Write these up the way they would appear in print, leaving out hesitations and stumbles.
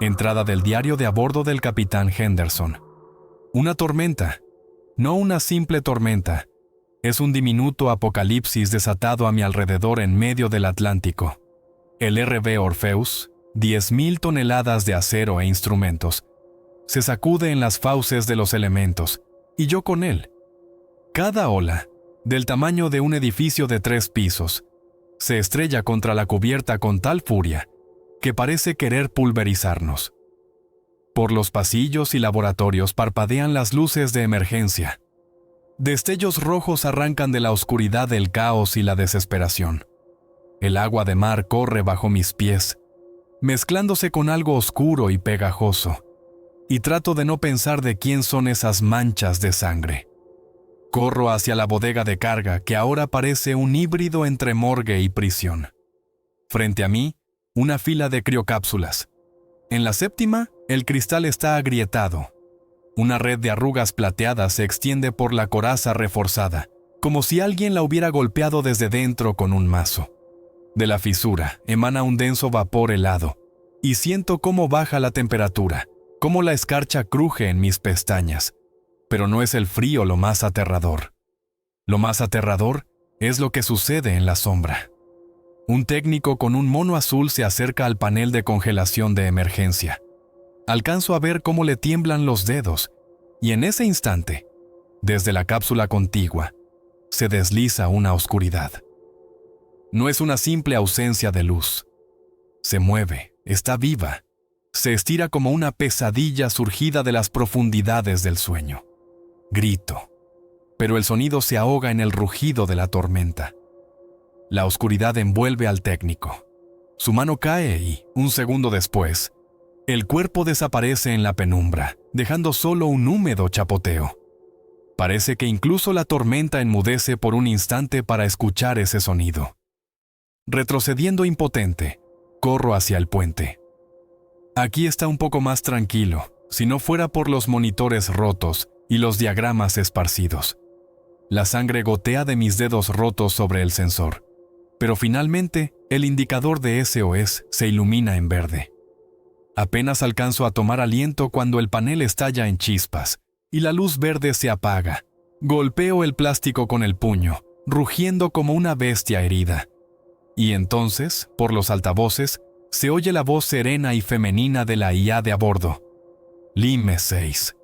Entrada del diario de a bordo del capitán Henderson. Una tormenta. No una simple tormenta. Es un diminuto apocalipsis desatado a mi alrededor en medio del Atlántico. El RV Orpheus, 10.000 toneladas de acero e instrumentos, se sacude en las fauces de los elementos, y yo con él. Cada ola, del tamaño de un edificio de 3 pisos, se estrella contra la cubierta con tal furia que parece querer pulverizarnos. Por los pasillos y laboratorios parpadean las luces de emergencia. Destellos rojos arrancan de la oscuridad del caos y la desesperación. El agua de mar corre bajo mis pies, mezclándose con algo oscuro y pegajoso, y trato de no pensar de quién son esas manchas de sangre. Corro hacia la bodega de carga, que ahora parece un híbrido entre morgue y prisión. Frente a mí, una fila de criocápsulas. En la séptima, el cristal está agrietado. Una red de arrugas plateadas se extiende por la coraza reforzada, como si alguien la hubiera golpeado desde dentro con un mazo. De la fisura emana un denso vapor helado, y siento cómo baja la temperatura, cómo la escarcha cruje en mis pestañas. Pero no es el frío lo más aterrador. Lo más aterrador es lo que sucede en la sombra. Un técnico con un mono azul se acerca al panel de congelación de emergencia. Alcanzo a ver cómo le tiemblan los dedos, y en ese instante, desde la cápsula contigua, se desliza una oscuridad. No es una simple ausencia de luz. Se mueve, está viva, se estira como una pesadilla surgida de las profundidades del sueño. Grito, pero el sonido se ahoga en el rugido de la tormenta. La oscuridad envuelve al técnico. Su mano cae y, un segundo después, el cuerpo desaparece en la penumbra, dejando solo un húmedo chapoteo. Parece que incluso la tormenta enmudece por un instante para escuchar ese sonido. Retrocediendo impotente, corro hacia el puente. Aquí está un poco más tranquilo, si no fuera por los monitores rotos y los diagramas esparcidos. La sangre gotea de mis dedos rotos sobre el sensor, pero finalmente el indicador de SOS se ilumina en verde. Apenas alcanzo a tomar aliento cuando el panel estalla en chispas y la luz verde se apaga. Golpeo el plástico con el puño, rugiendo como una bestia herida. Y entonces, por los altavoces, se oye la voz serena y femenina de la IA de a bordo. Lime 6.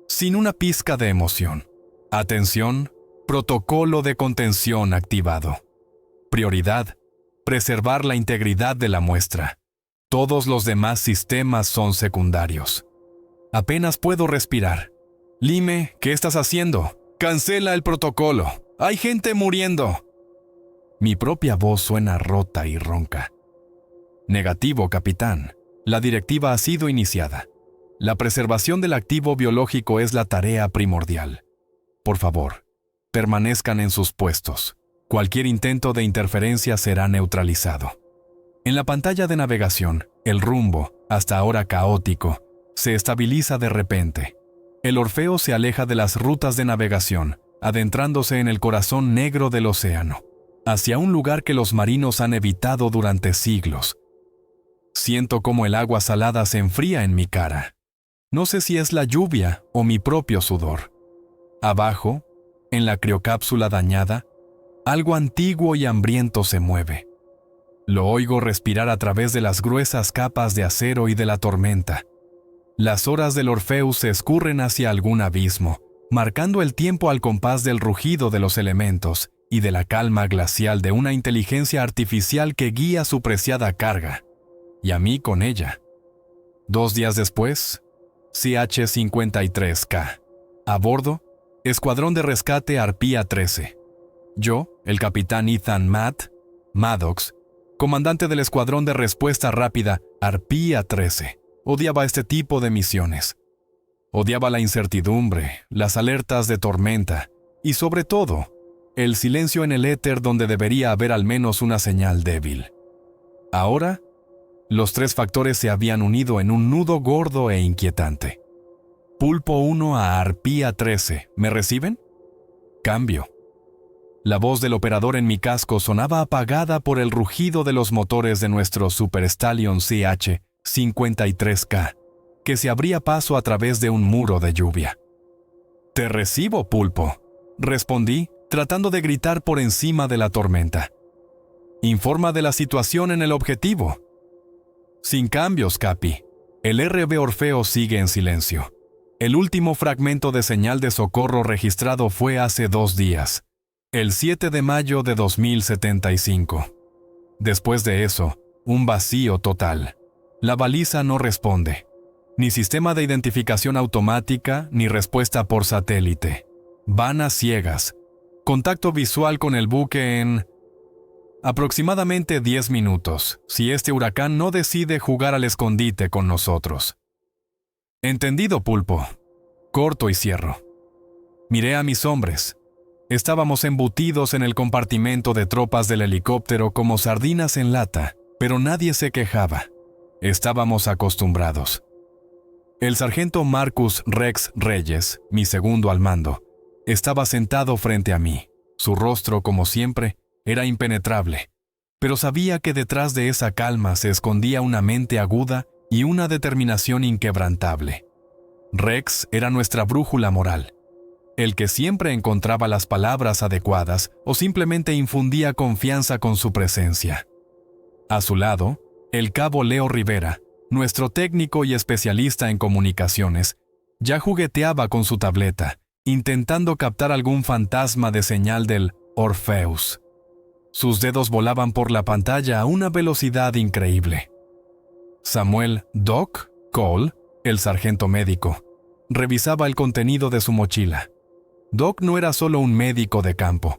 Sin una pizca de emoción. Atención, protocolo de contención activado. Prioridad, preservar la integridad de la muestra. Todos los demás sistemas son secundarios. Apenas puedo respirar. Lime, ¿qué estás haciendo? Cancela el protocolo. Hay gente muriendo. Mi propia voz suena rota y ronca. Negativo, capitán. La directiva ha sido iniciada. La preservación del activo biológico es la tarea primordial. Por favor, permanezcan en sus puestos. Cualquier intento de interferencia será neutralizado. En la pantalla de navegación, el rumbo, hasta ahora caótico, se estabiliza de repente. El Orfeo se aleja de las rutas de navegación, adentrándose en el corazón negro del océano, hacia un lugar que los marinos han evitado durante siglos. Siento cómo el agua salada se enfría en mi cara. No sé si es la lluvia o mi propio sudor. Abajo, en la criocápsula dañada, algo antiguo y hambriento se mueve. Lo oigo respirar a través de las gruesas capas de acero y de la tormenta. Las horas del Orpheus se escurren hacia algún abismo, marcando el tiempo al compás del rugido de los elementos y de la calma glacial de una inteligencia artificial que guía su preciada carga, y a mí con ella. 2 días después, CH-53K. A bordo, Escuadrón de Rescate Arpía 13. Yo, el capitán Ethan Maddox, comandante del Escuadrón de Respuesta Rápida Arpía 13, odiaba este tipo de misiones. Odiaba la incertidumbre, las alertas de tormenta y, sobre todo, el silencio en el éter donde debería haber al menos una señal débil. Ahora, los 3 factores se habían unido en un nudo gordo e inquietante. Pulpo 1 a Arpía 13, ¿me reciben? Cambio. La voz del operador en mi casco sonaba apagada por el rugido de los motores de nuestro Super Stallion CH 53K, que se abría paso a través de un muro de lluvia. «Te recibo, pulpo», respondí, tratando de gritar por encima de la tormenta. «Informa de la situación en el objetivo». «Sin cambios, Capi. El RV Orfeo sigue en silencio. El último fragmento de señal de socorro registrado fue hace 2 días, el 7 de mayo de 2075. Después de eso, un vacío total. La baliza no responde. Ni sistema de identificación automática, ni respuesta por satélite. Van a ciegas. Contacto visual con el buque en aproximadamente 10 minutos, si este huracán no decide jugar al escondite con nosotros». «Entendido, pulpo». Corto y cierro. Miré a mis hombres. Estábamos embutidos en el compartimento de tropas del helicóptero como sardinas en lata, pero nadie se quejaba. Estábamos acostumbrados. El sargento Marcus Rex Reyes, mi segundo al mando, estaba sentado frente a mí. Su rostro, como siempre, era impenetrable, pero sabía que detrás de esa calma se escondía una mente aguda y una determinación inquebrantable. Rex era nuestra brújula moral, el que siempre encontraba las palabras adecuadas o simplemente infundía confianza con su presencia. A su lado, el cabo Leo Rivera, nuestro técnico y especialista en comunicaciones, ya jugueteaba con su tableta, intentando captar algún fantasma de señal del Orpheus. Sus dedos volaban por la pantalla a una velocidad increíble. Samuel Doc Cole, el sargento médico, revisaba el contenido de su mochila. Doc no era solo un médico de campo.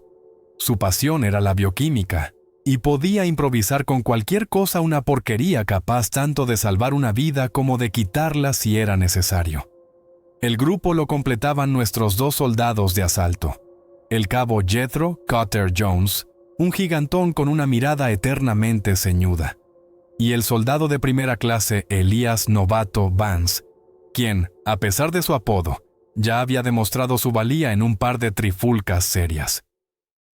Su pasión era la bioquímica, y podía improvisar con cualquier cosa una porquería capaz tanto de salvar una vida como de quitarla si era necesario. El grupo lo completaban nuestros 2 soldados de asalto, el cabo Jethro Cutter Jones, un gigantón con una mirada eternamente ceñuda, y el soldado de primera clase Elías Novato Vance, quien, a pesar de su apodo, ya había demostrado su valía en un par de trifulcas serias.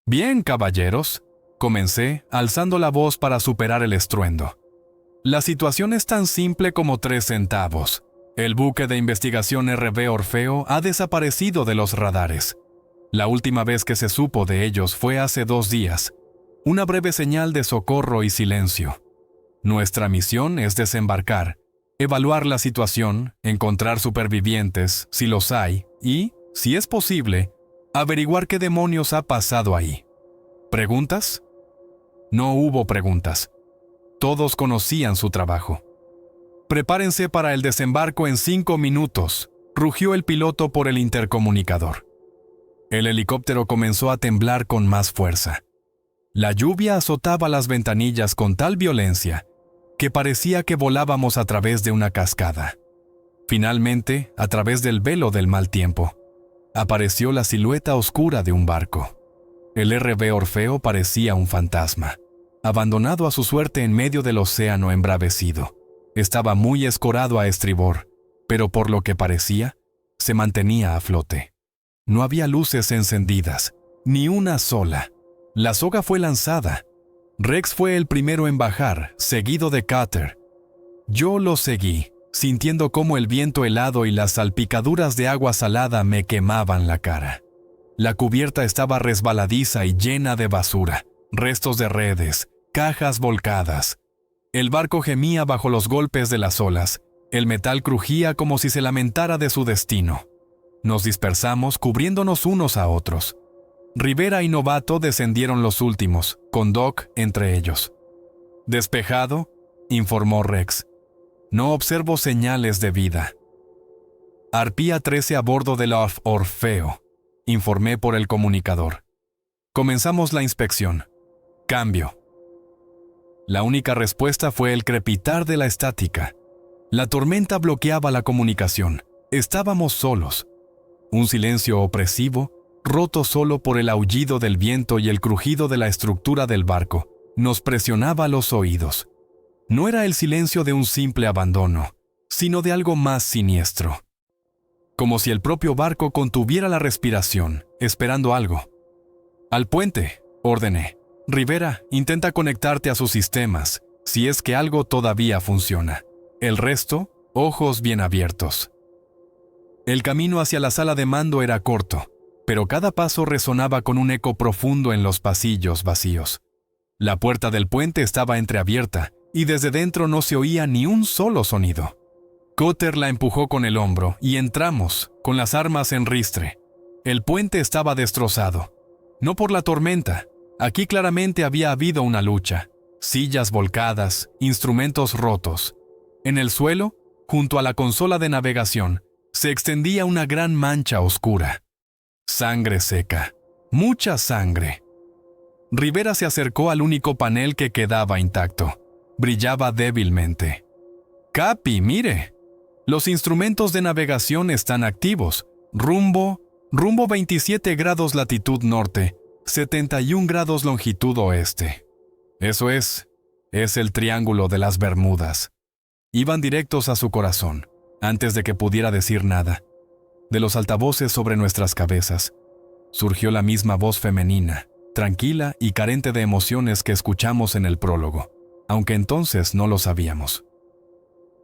«Bien, caballeros», comencé, alzando la voz para superar el estruendo. «La situación es tan simple como 3 centavos. El buque de investigación RV Orfeo ha desaparecido de los radares. La última vez que se supo de ellos fue hace 2 días. Una breve señal de socorro y silencio. Nuestra misión es desembarcar, evaluar la situación, encontrar supervivientes, si los hay, y, si es posible, averiguar qué demonios ha pasado ahí». ¿Preguntas? No hubo preguntas. Todos conocían su trabajo. «Prepárense para el desembarco en 5 minutos», rugió el piloto por el intercomunicador. El helicóptero comenzó a temblar con más fuerza. La lluvia azotaba las ventanillas con tal violencia que parecía que volábamos a través de una cascada. Finalmente, a través del velo del mal tiempo, apareció la silueta oscura de un barco. El RV Orfeo parecía un fantasma, abandonado a su suerte en medio del océano embravecido. Estaba muy escorado a estribor, pero por lo que parecía, se mantenía a flote. No había luces encendidas, ni una sola. La soga fue lanzada. Rex fue el primero en bajar, seguido de Cutter. Yo lo seguí, sintiendo cómo el viento helado y las salpicaduras de agua salada me quemaban la cara. La cubierta estaba resbaladiza y llena de basura, restos de redes, cajas volcadas. El barco gemía bajo los golpes de las olas. El metal crujía como si se lamentara de su destino. Nos dispersamos cubriéndonos unos a otros. Rivera y Novato descendieron los últimos, con Doc entre ellos. «Despejado», informó Rex. «No observo señales de vida». «Arpía 13 a bordo del Orfeo», informé por el comunicador. «Comenzamos la inspección. Cambio». La única respuesta fue el crepitar de la estática. La tormenta bloqueaba la comunicación. Estábamos solos. Un silencio opresivo, roto solo por el aullido del viento y el crujido de la estructura del barco, nos presionaba los oídos. No era el silencio de un simple abandono, sino de algo más siniestro. Como si el propio barco contuviera la respiración, esperando algo. «Al puente», ordené. «Rivera, intenta conectarte a sus sistemas, si es que algo todavía funciona». El resto, ojos bien abiertos. El camino hacia la sala de mando era corto, pero cada paso resonaba con un eco profundo en los pasillos vacíos. La puerta del puente estaba entreabierta y desde dentro no se oía ni un solo sonido. Cotter la empujó con el hombro y entramos, con las armas en ristre. El puente estaba destrozado. No por la tormenta. Aquí claramente había habido una lucha. Sillas volcadas, instrumentos rotos. En el suelo, junto a la consola de navegación, se extendía una gran mancha oscura. Sangre seca. Mucha sangre. Rivera se acercó al único panel que quedaba intacto. Brillaba débilmente. «Capi, mire. Los instrumentos de navegación están activos. Rumbo 27 grados latitud norte, 71 grados longitud oeste. Eso es el Triángulo de las Bermudas». Iban directos a su corazón, antes de que pudiera decir nada. De los altavoces sobre nuestras cabezas, surgió la misma voz femenina, tranquila y carente de emociones que escuchamos en el prólogo, aunque entonces no lo sabíamos.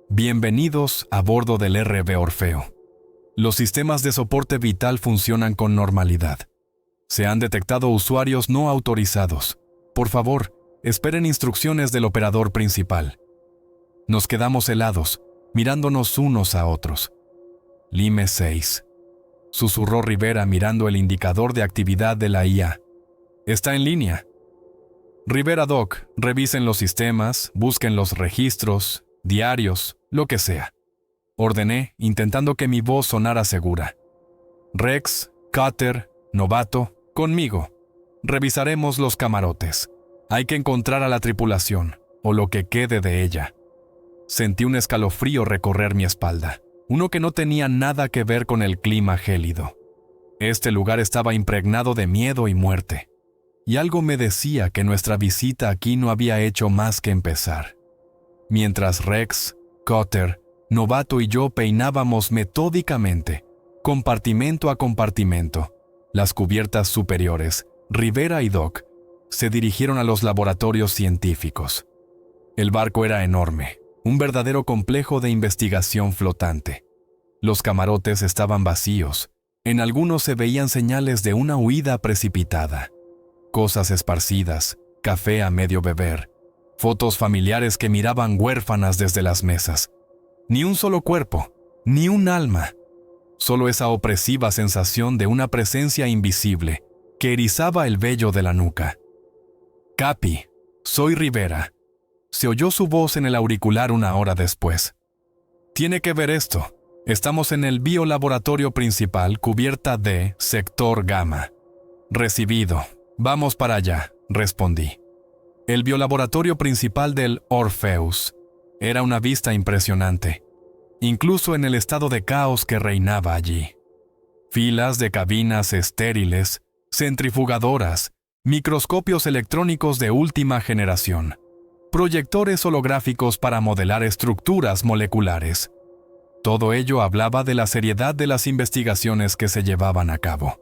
Bienvenidos a bordo del RB Orfeo. Los sistemas de soporte vital funcionan con normalidad. Se han detectado usuarios no autorizados. Por favor, esperen instrucciones del operador principal. Nos quedamos helados, mirándonos unos a otros. Lime 6. Susurró Rivera mirando el indicador de actividad de la IA. Está en línea. Rivera Doc, revisen los sistemas, busquen los registros, diarios, lo que sea. Ordené, intentando que mi voz sonara segura. Rex, Cotter, Novato, conmigo. Revisaremos los camarotes. Hay que encontrar a la tripulación, o lo que quede de ella. Sentí un escalofrío recorrer mi espalda, uno que no tenía nada que ver con el clima gélido. Este lugar estaba impregnado de miedo y muerte, y algo me decía que nuestra visita aquí no había hecho más que empezar. Mientras Rex, Cotter, Novato y yo peinábamos metódicamente, compartimento a compartimento, las cubiertas superiores, Rivera y Doc se dirigieron a los laboratorios científicos. El barco era enorme, un verdadero complejo de investigación flotante. Los camarotes estaban vacíos. En algunos se veían señales de una huida precipitada. Cosas esparcidas, café a medio beber, fotos familiares que miraban huérfanas desde las mesas. Ni un solo cuerpo, ni un alma. Solo esa opresiva sensación de una presencia invisible que erizaba el vello de la nuca. «Capi, soy Rivera». Se oyó su voz en el auricular una hora después. «Tiene que ver esto. Estamos en el biolaboratorio principal, cubierta D, sector gamma». «Recibido. Vamos para allá», respondí. El biolaboratorio principal del Orpheus era una vista impresionante, incluso en el estado de caos que reinaba allí. Filas de cabinas estériles, centrifugadoras, microscopios electrónicos de última generación, proyectores holográficos para modelar estructuras moleculares. Todo ello hablaba de la seriedad de las investigaciones que se llevaban a cabo.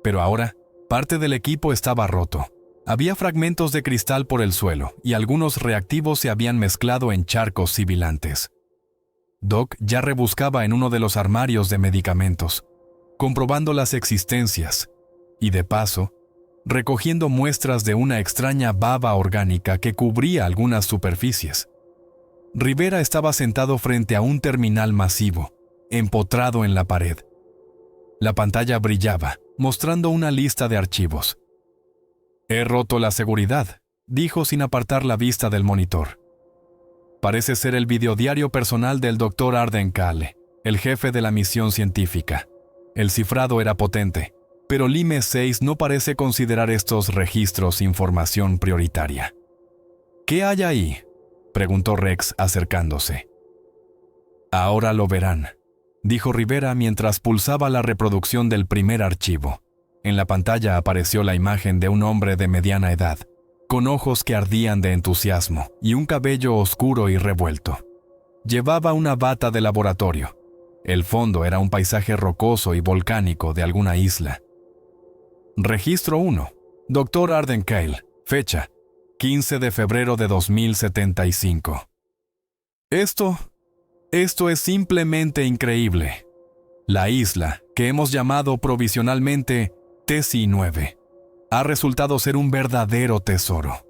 Pero ahora, parte del equipo estaba roto. Había fragmentos de cristal por el suelo y algunos reactivos se habían mezclado en charcos sibilantes. Doc ya rebuscaba en uno de los armarios de medicamentos, comprobando las existencias y, de paso, recogiendo muestras de una extraña baba orgánica que cubría algunas superficies. Rivera estaba sentado frente a un terminal masivo, empotrado en la pared. La pantalla brillaba, mostrando una lista de archivos. «He roto la seguridad», dijo sin apartar la vista del monitor. Parece ser el videodiario personal del Dr. Arden Kale, el jefe de la misión científica. El cifrado era potente, pero Lime 6 no parece considerar estos registros información prioritaria. «¿Qué hay ahí?», preguntó Rex acercándose. «Ahora lo verán», dijo Rivera mientras pulsaba la reproducción del primer archivo. En la pantalla apareció la imagen de un hombre de mediana edad, con ojos que ardían de entusiasmo y un cabello oscuro y revuelto. Llevaba una bata de laboratorio. El fondo era un paisaje rocoso y volcánico de alguna isla. Registro 1. Dr. Arden Kale. Fecha: 15 de febrero de 2075. Esto es simplemente increíble. La isla, que hemos llamado provisionalmente Tessie 9, ha resultado ser un verdadero tesoro.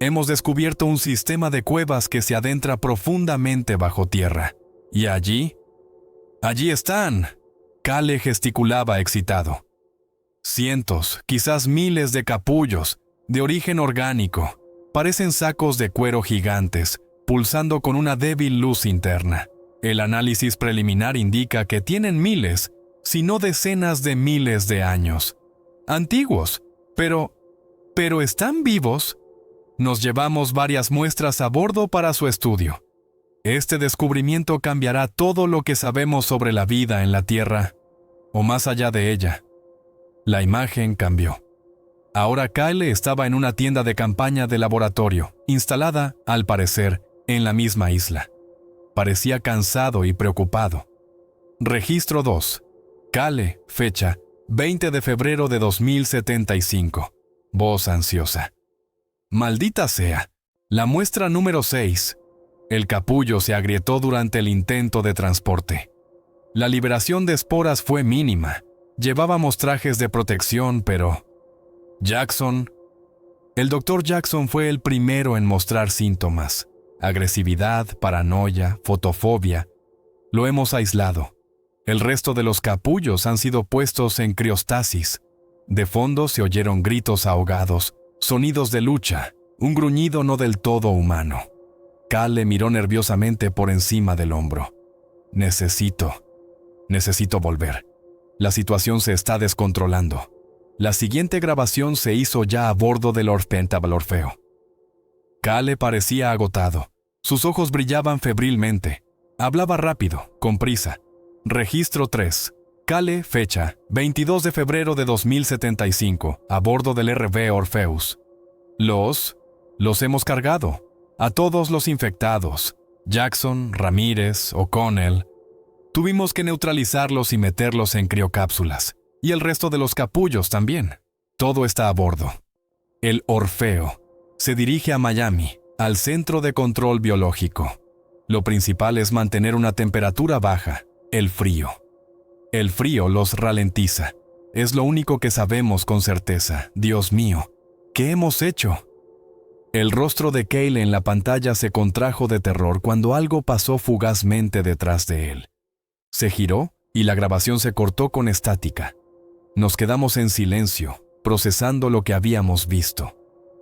Hemos descubierto un sistema de cuevas que se adentra profundamente bajo tierra. Y allí están. Kale gesticulaba excitado. Cientos, quizás miles de capullos, de origen orgánico, parecen sacos de cuero gigantes, pulsando con una débil luz interna. El análisis preliminar indica que tienen miles, si no decenas de miles de años. Antiguos, pero ¿están vivos? Nos llevamos varias muestras a bordo para su estudio. Este descubrimiento cambiará todo lo que sabemos sobre la vida en la Tierra, o más allá de ella. La imagen cambió. Ahora Kyle estaba en una tienda de campaña de laboratorio, instalada, al parecer, en la misma isla. Parecía cansado y preocupado. Registro 2. Kyle, fecha, 20 de febrero de 2075. Voz ansiosa. Maldita sea. La muestra número 6. El capullo se agrietó durante el intento de transporte. La liberación de esporas fue mínima. Llevábamos trajes de protección, pero... Jackson. El Dr. Jackson fue el primero en mostrar síntomas. Agresividad, paranoia, fotofobia. Lo hemos aislado. El resto de los capullos han sido puestos en criostasis. De fondo se oyeron gritos ahogados, sonidos de lucha, un gruñido no del todo humano. Kale miró nerviosamente por encima del hombro. Necesito volver. La situación se está descontrolando. La siguiente grabación se hizo ya a bordo del Orpentable Orfeo. Kale parecía agotado. Sus ojos brillaban febrilmente. Hablaba rápido, con prisa. Registro 3. Kale, fecha, 22 de febrero de 2075, a bordo del RV Orpheus. Los hemos cargado. A todos los infectados. Jackson, Ramírez, O'Connell. Tuvimos que neutralizarlos y meterlos en criocápsulas. Y el resto de los capullos también. Todo está a bordo. El Orfeo se dirige a Miami, al Centro de Control Biológico. Lo principal es mantener una temperatura baja, el frío. El frío los ralentiza. Es lo único que sabemos con certeza. Dios mío, ¿qué hemos hecho? El rostro de Kale en la pantalla se contrajo de terror cuando algo pasó fugazmente detrás de él. Se giró y la grabación se cortó con estática. Nos quedamos en silencio, procesando lo que habíamos visto.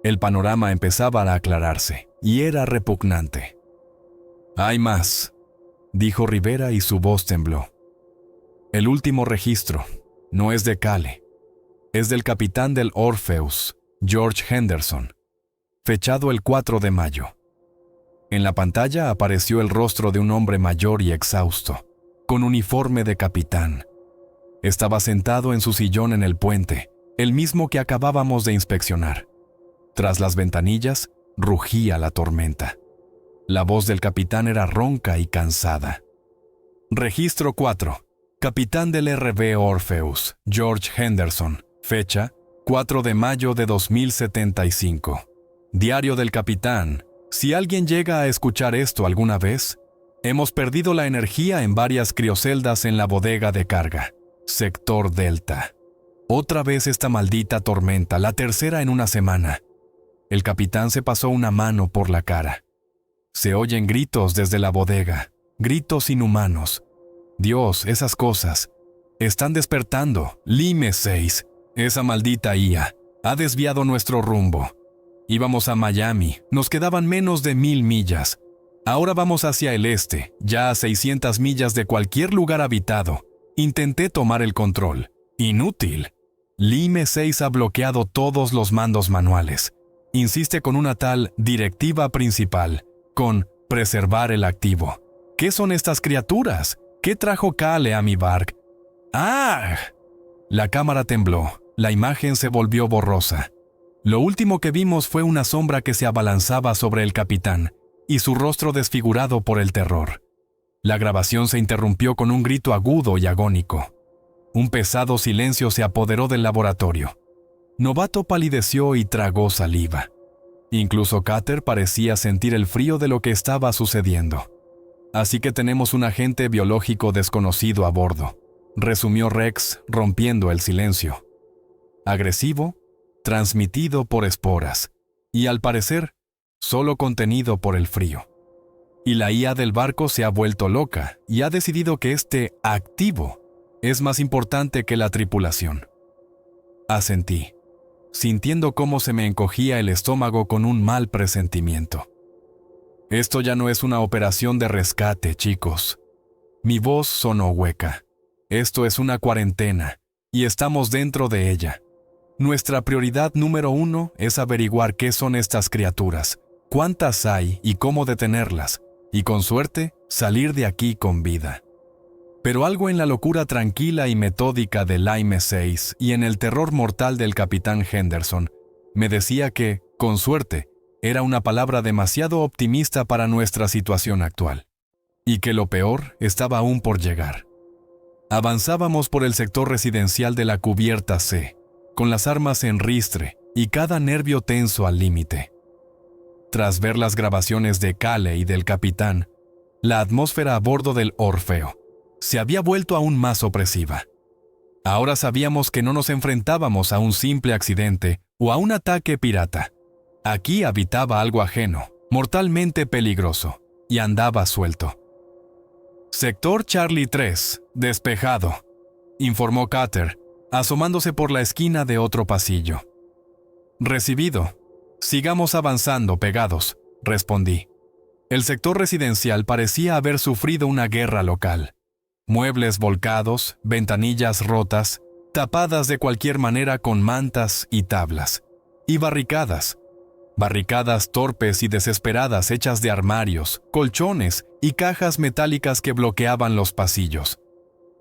El panorama empezaba a aclararse, y era repugnante. «Hay más», dijo Rivera y su voz tembló. El último registro no es de Kale. Es del capitán del Orpheus, George Henderson, fechado el 4 de mayo. En la pantalla apareció el rostro de un hombre mayor y exhausto, con uniforme de capitán. Estaba sentado en su sillón en el puente, el mismo que acabábamos de inspeccionar. Tras las ventanillas, rugía la tormenta. La voz del capitán era ronca y cansada. Registro 4. Capitán del RV Orpheus, George Henderson, fecha 4 de mayo de 2075. Diario del capitán. Si alguien llega a escuchar esto alguna vez, hemos perdido la energía en varias crioceldas en la bodega de carga. Sector Delta. Otra vez esta maldita tormenta, la tercera en una semana. El capitán se pasó una mano por la cara. Se oyen gritos desde la bodega, gritos inhumanos. Dios, esas cosas. Están despertando. Lime 6. Esa maldita IA ha desviado nuestro rumbo. Íbamos a Miami, nos quedaban menos de 1000 millas. Ahora vamos hacia el este, ya a 600 millas de cualquier lugar habitado. Intenté tomar el control. Inútil. Lime 6 ha bloqueado todos los mandos manuales. Insiste con una tal directiva principal, con preservar el activo. ¿Qué son estas criaturas? ¿Qué trajo Kale a mi bark? ¡Ah! La cámara tembló. La imagen se volvió borrosa. Lo último que vimos fue una sombra que se abalanzaba sobre el capitán y su rostro desfigurado por el terror. La grabación se interrumpió con un grito agudo y agónico. Un pesado silencio se apoderó del laboratorio. Novato palideció y tragó saliva. Incluso Carter parecía sentir el frío de lo que estaba sucediendo. Así que tenemos un agente biológico desconocido a bordo, resumió Rex, rompiendo el silencio. Agresivo, transmitido por esporas, y al parecer, solo contenido por el frío. Y la IA del barco se ha vuelto loca y ha decidido que este activo es más importante que la tripulación. Asentí, sintiendo cómo se me encogía el estómago con un mal presentimiento. Esto ya no es una operación de rescate, chicos. Mi voz sonó hueca. Esto es una cuarentena, y estamos dentro de ella. Nuestra prioridad número 1 es averiguar qué son estas criaturas, cuántas hay y cómo detenerlas, y con suerte, salir de aquí con vida. Pero algo en la locura tranquila y metódica del Lime 6 y en el terror mortal del capitán Henderson me decía que, con suerte, era una palabra demasiado optimista para nuestra situación actual, y que lo peor estaba aún por llegar. Avanzábamos por el sector residencial de la cubierta C, con las armas en ristre y cada nervio tenso al límite. Tras ver las grabaciones de Cale y del capitán, la atmósfera a bordo del Orfeo se había vuelto aún más opresiva. Ahora sabíamos que no nos enfrentábamos a un simple accidente o a un ataque pirata. Aquí habitaba algo ajeno, mortalmente peligroso, y andaba suelto. Sector Charlie 3, despejado, informó Carter, asomándose por la esquina de otro pasillo. Recibido. Sigamos avanzando pegados, respondí. El sector residencial parecía haber sufrido una guerra local. Muebles volcados, ventanillas rotas, tapadas de cualquier manera con mantas y tablas. Y barricadas. Barricadas torpes y desesperadas hechas de armarios, colchones y cajas metálicas que bloqueaban los pasillos.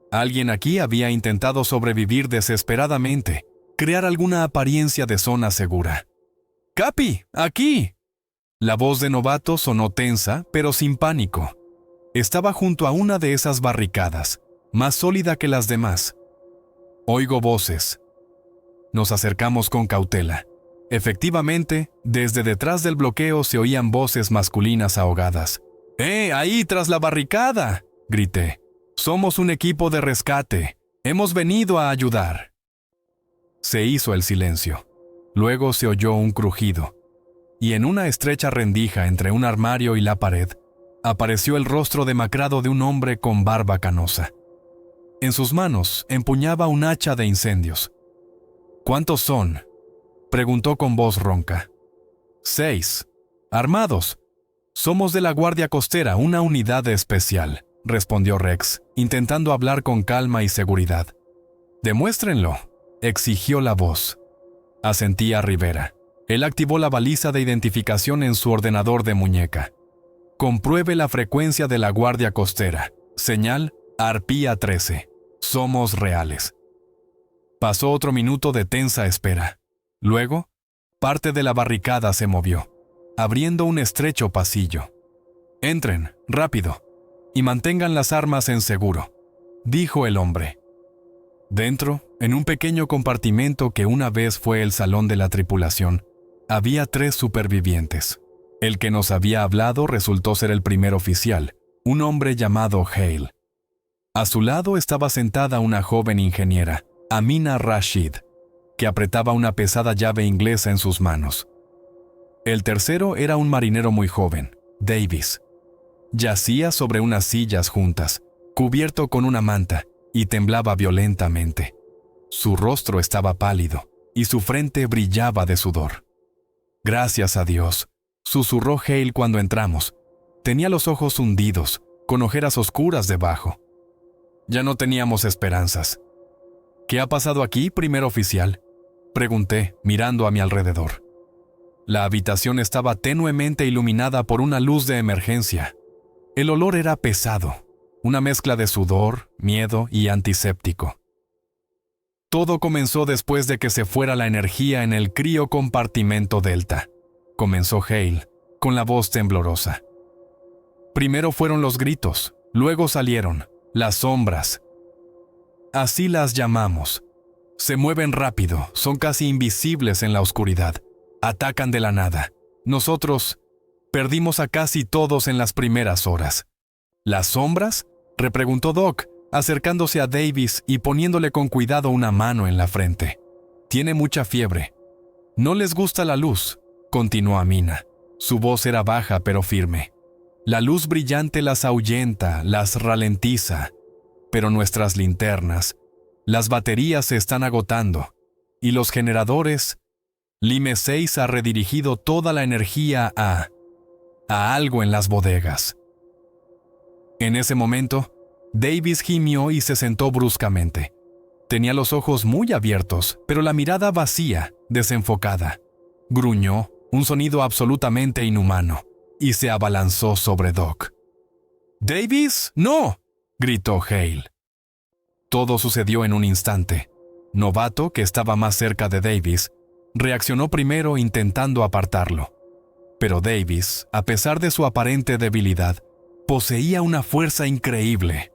Alguien aquí había intentado sobrevivir desesperadamente, crear alguna apariencia de zona segura. ¡Capi! ¡Aquí! La voz de novato sonó tensa, pero sin pánico. Estaba junto a una de esas barricadas, más sólida que las demás. Oigo voces. Nos acercamos con cautela. Efectivamente, desde detrás del bloqueo se oían voces masculinas ahogadas. ¡Ahí tras la barricada!, grité. Somos un equipo de rescate. Hemos venido a ayudar. Se hizo el silencio. Luego se oyó un crujido. Y en una estrecha rendija entre un armario y la pared, apareció el rostro demacrado de un hombre con barba canosa. En sus manos empuñaba un hacha de incendios. ¿Cuántos son?, preguntó con voz ronca. 6. Armados. Somos de la Guardia Costera, una unidad especial, respondió Rex, intentando hablar con calma y seguridad. Demuéstrenlo, exigió la voz. Asentía Rivera. Él activó la baliza de identificación en su ordenador de muñeca. Compruebe la frecuencia de la Guardia Costera. Señal Arpía 13. Somos reales. Pasó otro minuto de tensa espera. Luego, parte de la barricada se movió, abriendo un estrecho pasillo. Entren, rápido, y mantengan las armas en seguro, dijo el hombre. Dentro, en un pequeño compartimento que una vez fue el salón de la tripulación, había 3 supervivientes. El que nos había hablado resultó ser el primer oficial, un hombre llamado Hale. A su lado estaba sentada una joven ingeniera, Amina Rashid, que apretaba una pesada llave inglesa en sus manos. El tercero era un marinero muy joven, Davis. Yacía sobre unas sillas juntas, cubierto con una manta, y temblaba violentamente. Su rostro estaba pálido, y su frente brillaba de sudor. «Gracias a Dios», susurró Hale cuando entramos. Tenía los ojos hundidos, con ojeras oscuras debajo. Ya no teníamos esperanzas. «¿Qué ha pasado aquí, primer oficial?», pregunté, mirando a mi alrededor. La habitación estaba tenuemente iluminada por una luz de emergencia. El olor era pesado, una mezcla de sudor, miedo y antiséptico. Todo comenzó después de que se fuera la energía en el criocompartimento Delta, comenzó Hale, con la voz temblorosa. Primero fueron los gritos, luego salieron las sombras. Así las llamamos. Se mueven rápido, son casi invisibles en la oscuridad. Atacan de la nada. Nosotros perdimos a casi todos en las primeras horas. ¿Las sombras?, repreguntó Doc, acercándose a Davis y poniéndole con cuidado una mano en la frente. Tiene mucha fiebre. No les gusta la luz, continuó Amina. Su voz era baja pero firme. La luz brillante las ahuyenta, las ralentiza. Pero nuestras linternas, las baterías se están agotando. Y los generadores, Lime 6 ha redirigido toda la energía a algo en las bodegas. En ese momento, Davis gimió y se sentó bruscamente. Tenía los ojos muy abiertos, pero la mirada vacía, desenfocada. Gruñó, un sonido absolutamente inhumano, y se abalanzó sobre Doc. «¡Davis, no!», gritó Hale. Todo sucedió en un instante. Novato, que estaba más cerca de Davis, reaccionó primero intentando apartarlo. Pero Davis, a pesar de su aparente debilidad, poseía una fuerza increíble.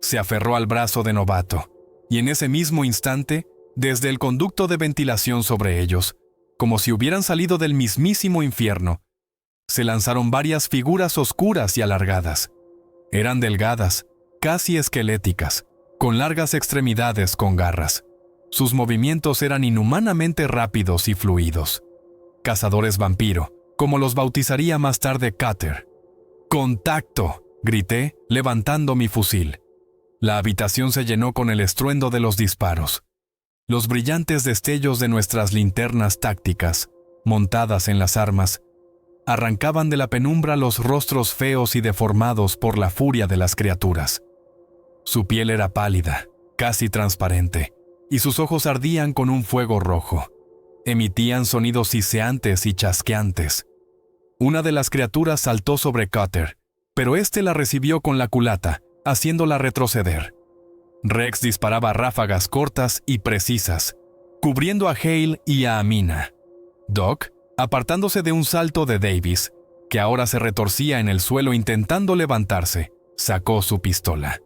Se aferró al brazo de Novato, y en ese mismo instante, desde el conducto de ventilación sobre ellos, como si hubieran salido del mismísimo infierno, se lanzaron varias figuras oscuras y alargadas. Eran delgadas, casi esqueléticas, con largas extremidades con garras. Sus movimientos eran inhumanamente rápidos y fluidos. Cazadores vampiro, como los bautizaría más tarde Cutter. «¡Contacto!», grité, levantando mi fusil. La habitación se llenó con el estruendo de los disparos. Los brillantes destellos de nuestras linternas tácticas, montadas en las armas, arrancaban de la penumbra los rostros feos y deformados por la furia de las criaturas. Su piel era pálida, casi transparente, y sus ojos ardían con un fuego rojo. Emitían sonidos siseantes y chasqueantes. Una de las criaturas saltó sobre Cutter, pero éste la recibió con la culata, haciéndola retroceder. Rex disparaba ráfagas cortas y precisas, cubriendo a Hale y a Amina. Doc, apartándose de un salto de Davis, que ahora se retorcía en el suelo intentando levantarse, sacó su pistola.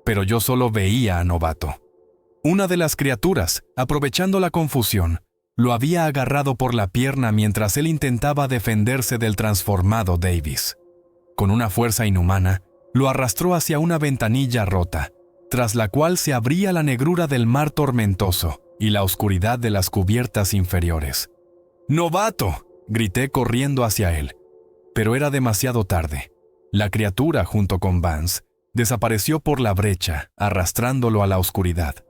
Pero yo solo veía a Novato. Una de las criaturas, aprovechando la confusión, lo había agarrado por la pierna mientras él intentaba defenderse del transformado Davis. Con una fuerza inhumana, lo arrastró hacia una ventanilla rota, tras la cual se abría la negrura del mar tormentoso y la oscuridad de las cubiertas inferiores. «¡Novato!», grité corriendo hacia él. Pero era demasiado tarde. La criatura, junto con Vance, desapareció por la brecha, arrastrándolo a la oscuridad.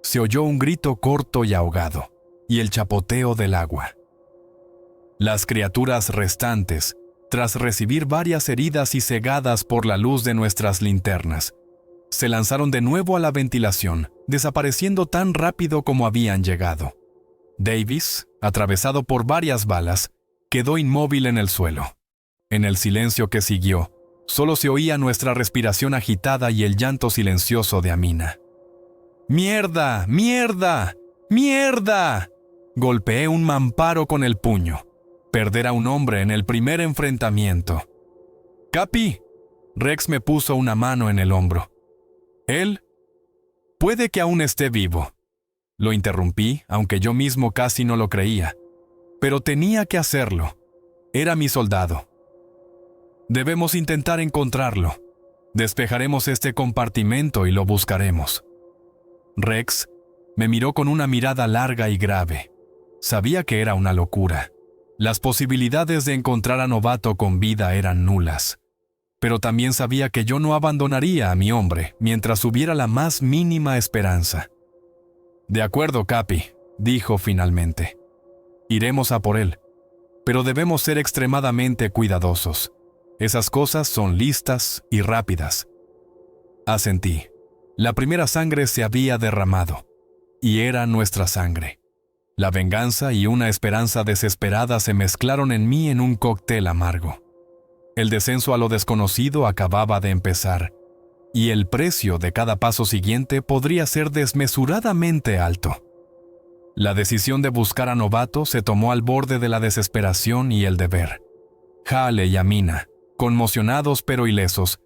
Se oyó un grito corto y ahogado, y el chapoteo del agua. Las criaturas restantes, tras recibir varias heridas y cegadas por la luz de nuestras linternas, se lanzaron de nuevo a la ventilación, desapareciendo tan rápido como habían llegado. Davis, atravesado por varias balas, quedó inmóvil en el suelo. En el silencio que siguió, solo se oía nuestra respiración agitada y el llanto silencioso de Amina. «¡Mierda! ¡Mierda! ¡Mierda!», golpeé un mamparo con el puño. Perder a un hombre en el primer enfrentamiento. «Capi», Rex me puso una mano en el hombro. «Él puede que aún esté vivo». Lo interrumpí, aunque yo mismo casi no lo creía. Pero tenía que hacerlo. Era mi soldado. «Debemos intentar encontrarlo. Despejaremos este compartimento y lo buscaremos». Rex me miró con una mirada larga y grave. Sabía que era una locura. Las posibilidades de encontrar a Novato con vida eran nulas. Pero también sabía que yo no abandonaría a mi hombre mientras hubiera la más mínima esperanza. «De acuerdo, Capi», dijo finalmente. «Iremos a por él. Pero debemos ser extremadamente cuidadosos. Esas cosas son listas y rápidas». Asentí. La primera sangre se había derramado. Y era nuestra sangre. La venganza y una esperanza desesperada se mezclaron en mí en un cóctel amargo. El descenso a lo desconocido acababa de empezar, y el precio de cada paso siguiente podría ser desmesuradamente alto. La decisión de buscar a Novato se tomó al borde de la desesperación y el deber. Hale y Amina, conmocionados pero ilesos,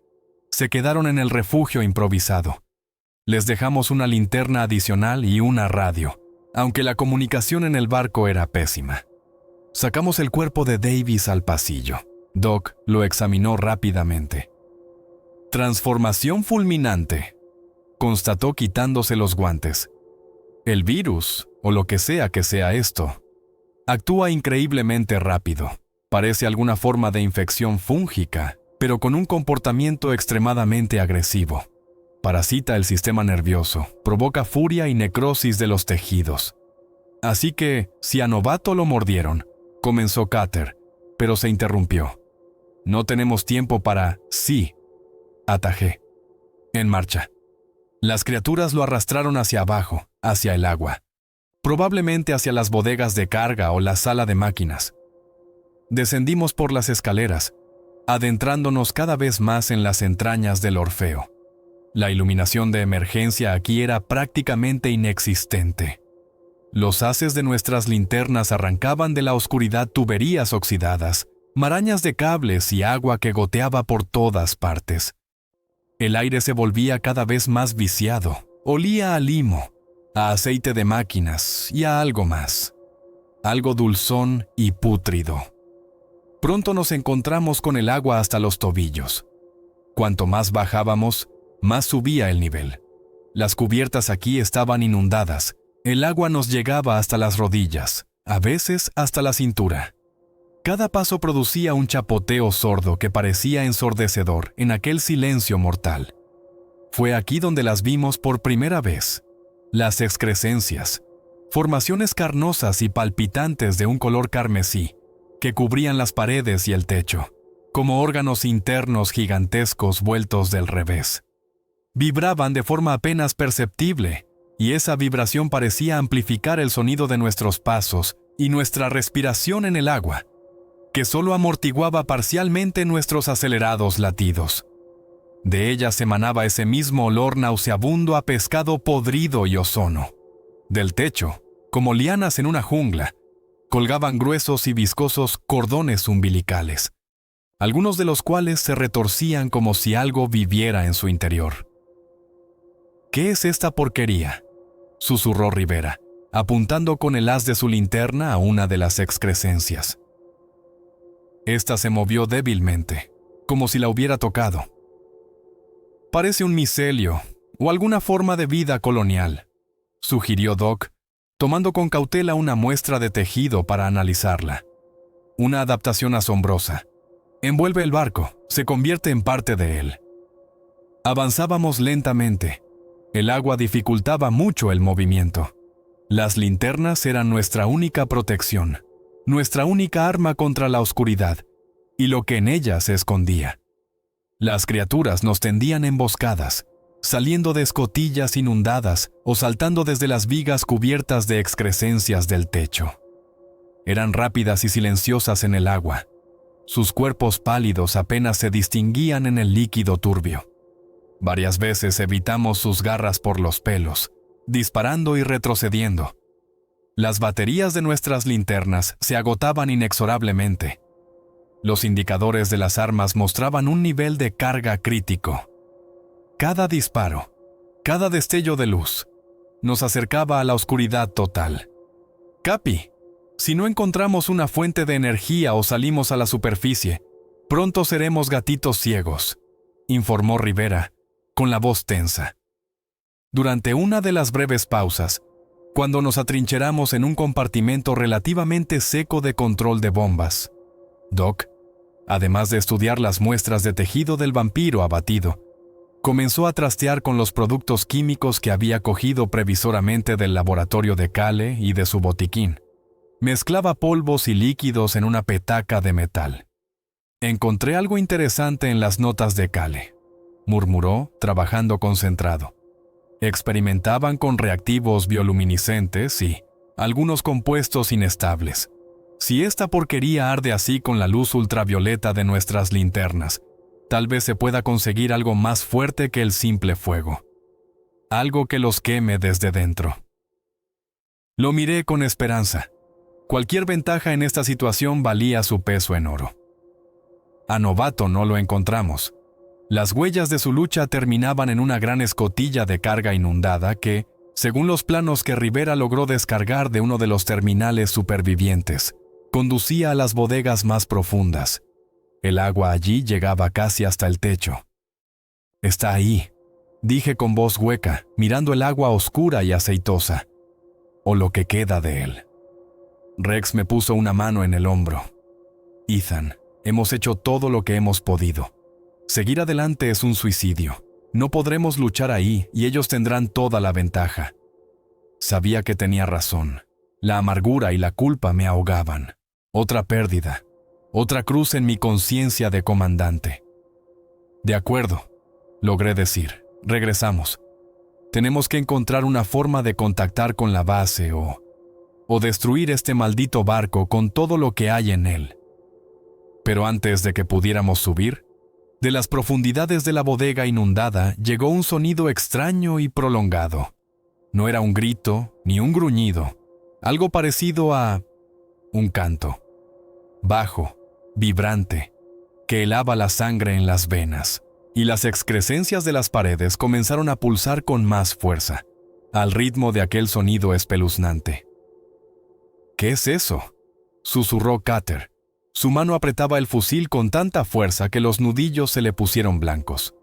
se quedaron en el refugio improvisado. Les dejamos una linterna adicional y una radio, aunque la comunicación en el barco era pésima. Sacamos el cuerpo de Davis al pasillo. Doc lo examinó rápidamente. Transformación fulminante, constató quitándose los guantes. El virus, o lo que sea esto, actúa increíblemente rápido. Parece alguna forma de infección fúngica, pero con un comportamiento extremadamente agresivo. Parasita el sistema nervioso, provoca furia y necrosis de los tejidos. Así que, si a Novato lo mordieron, comenzó Cutter, pero se interrumpió. No tenemos tiempo para sí, atajé. En marcha. Las criaturas lo arrastraron hacia abajo, hacia el agua. Probablemente hacia las bodegas de carga o la sala de máquinas. Descendimos por las escaleras, adentrándonos cada vez más en las entrañas del Orfeo. La iluminación de emergencia aquí era prácticamente inexistente. Los haces de nuestras linternas arrancaban de la oscuridad tuberías oxidadas, marañas de cables y agua que goteaba por todas partes. El aire se volvía cada vez más viciado, olía a limo, a aceite de máquinas y a algo más. Algo dulzón y pútrido. Pronto nos encontramos con el agua hasta los tobillos. Cuanto más bajábamos, más subía el nivel. Las cubiertas aquí estaban inundadas. El agua nos llegaba hasta las rodillas, a veces hasta la cintura. Cada paso producía un chapoteo sordo que parecía ensordecedor en aquel silencio mortal. Fue aquí donde las vimos por primera vez. Las excrescencias, formaciones carnosas y palpitantes de un color carmesí, que cubrían las paredes y el techo, como órganos internos gigantescos vueltos del revés. Vibraban de forma apenas perceptible, y esa vibración parecía amplificar el sonido de nuestros pasos y nuestra respiración en el agua, que solo amortiguaba parcialmente nuestros acelerados latidos. De ellas emanaba ese mismo olor nauseabundo a pescado podrido y ozono. Del techo, como lianas en una jungla, colgaban gruesos y viscosos cordones umbilicales, algunos de los cuales se retorcían como si algo viviera en su interior. ¿Qué es esta porquería?, susurró Rivera, apuntando con el haz de su linterna a una de las excrescencias. Esta se movió débilmente, como si la hubiera tocado. Parece un micelio o alguna forma de vida colonial, sugirió Doc, tomando con cautela una muestra de tejido para analizarla. Una adaptación asombrosa. Envuelve el barco, se convierte en parte de él. Avanzábamos lentamente. El agua dificultaba mucho el movimiento. Las linternas eran nuestra única protección, nuestra única arma contra la oscuridad y lo que en ella se escondía. Las criaturas nos tendían emboscadas, saliendo de escotillas inundadas o saltando desde las vigas cubiertas de excrescencias del techo. Eran rápidas y silenciosas en el agua. Sus cuerpos pálidos apenas se distinguían en el líquido turbio. Varias veces evitamos sus garras por los pelos, disparando y retrocediendo. Las baterías de nuestras linternas se agotaban inexorablemente. Los indicadores de las armas mostraban un nivel de carga crítico. Cada disparo, cada destello de luz, nos acercaba a la oscuridad total. Capi, si no encontramos una fuente de energía o salimos a la superficie, pronto seremos gatitos ciegos, informó Rivera, con la voz tensa. Durante una de las breves pausas, cuando nos atrincheramos en un compartimento relativamente seco de control de bombas, Doc, además de estudiar las muestras de tejido del vampiro abatido, comenzó a trastear con los productos químicos que había cogido previsoramente del laboratorio de Cale y de su botiquín. Mezclaba polvos y líquidos en una petaca de metal. Encontré algo interesante en las notas de Cale, murmuró, trabajando concentrado. Experimentaban con reactivos bioluminiscentes y algunos compuestos inestables. Si esta porquería arde así con la luz ultravioleta de nuestras linternas, tal vez se pueda conseguir algo más fuerte que el simple fuego. Algo que los queme desde dentro. Lo miré con esperanza. Cualquier ventaja en esta situación valía su peso en oro. A Novato no lo encontramos. Las huellas de su lucha terminaban en una gran escotilla de carga inundada que, según los planos que Rivera logró descargar de uno de los terminales supervivientes, conducía a las bodegas más profundas. El agua allí llegaba casi hasta el techo. «Está ahí», dije con voz hueca, mirando el agua oscura y aceitosa. «O lo que queda de él». Rex me puso una mano en el hombro. «Ethan, hemos hecho todo lo que hemos podido. Seguir adelante es un suicidio. No podremos luchar ahí y ellos tendrán toda la ventaja». Sabía que tenía razón. La amargura y la culpa me ahogaban. Otra pérdida. Otra cruz en mi conciencia de comandante. «De acuerdo», logré decir. «Regresamos. Tenemos que encontrar una forma de contactar con la base o destruir este maldito barco con todo lo que hay en él». Pero antes de que pudiéramos subir, de las profundidades de la bodega inundada llegó un sonido extraño y prolongado. No era un grito ni un gruñido, algo parecido a un canto. Bajo, vibrante, que helaba la sangre en las venas, y las excrescencias de las paredes comenzaron a pulsar con más fuerza, al ritmo de aquel sonido espeluznante. «¿Qué es eso?», susurró Cutter. Su mano apretaba el fusil con tanta fuerza que los nudillos se le pusieron blancos.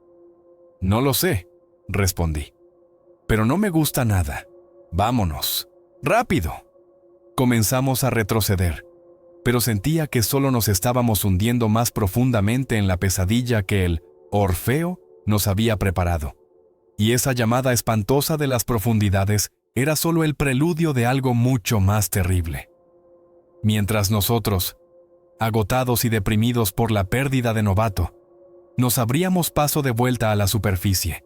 «No lo sé», respondí. «Pero no me gusta nada. Vámonos. ¡Rápido!». Comenzamos a retroceder, pero sentía que solo nos estábamos hundiendo más profundamente en la pesadilla que el Orfeo nos había preparado. Y esa llamada espantosa de las profundidades era solo el preludio de algo mucho más terrible. Mientras nosotros, agotados y deprimidos por la pérdida de Novato, nos abríamos paso de vuelta a la superficie,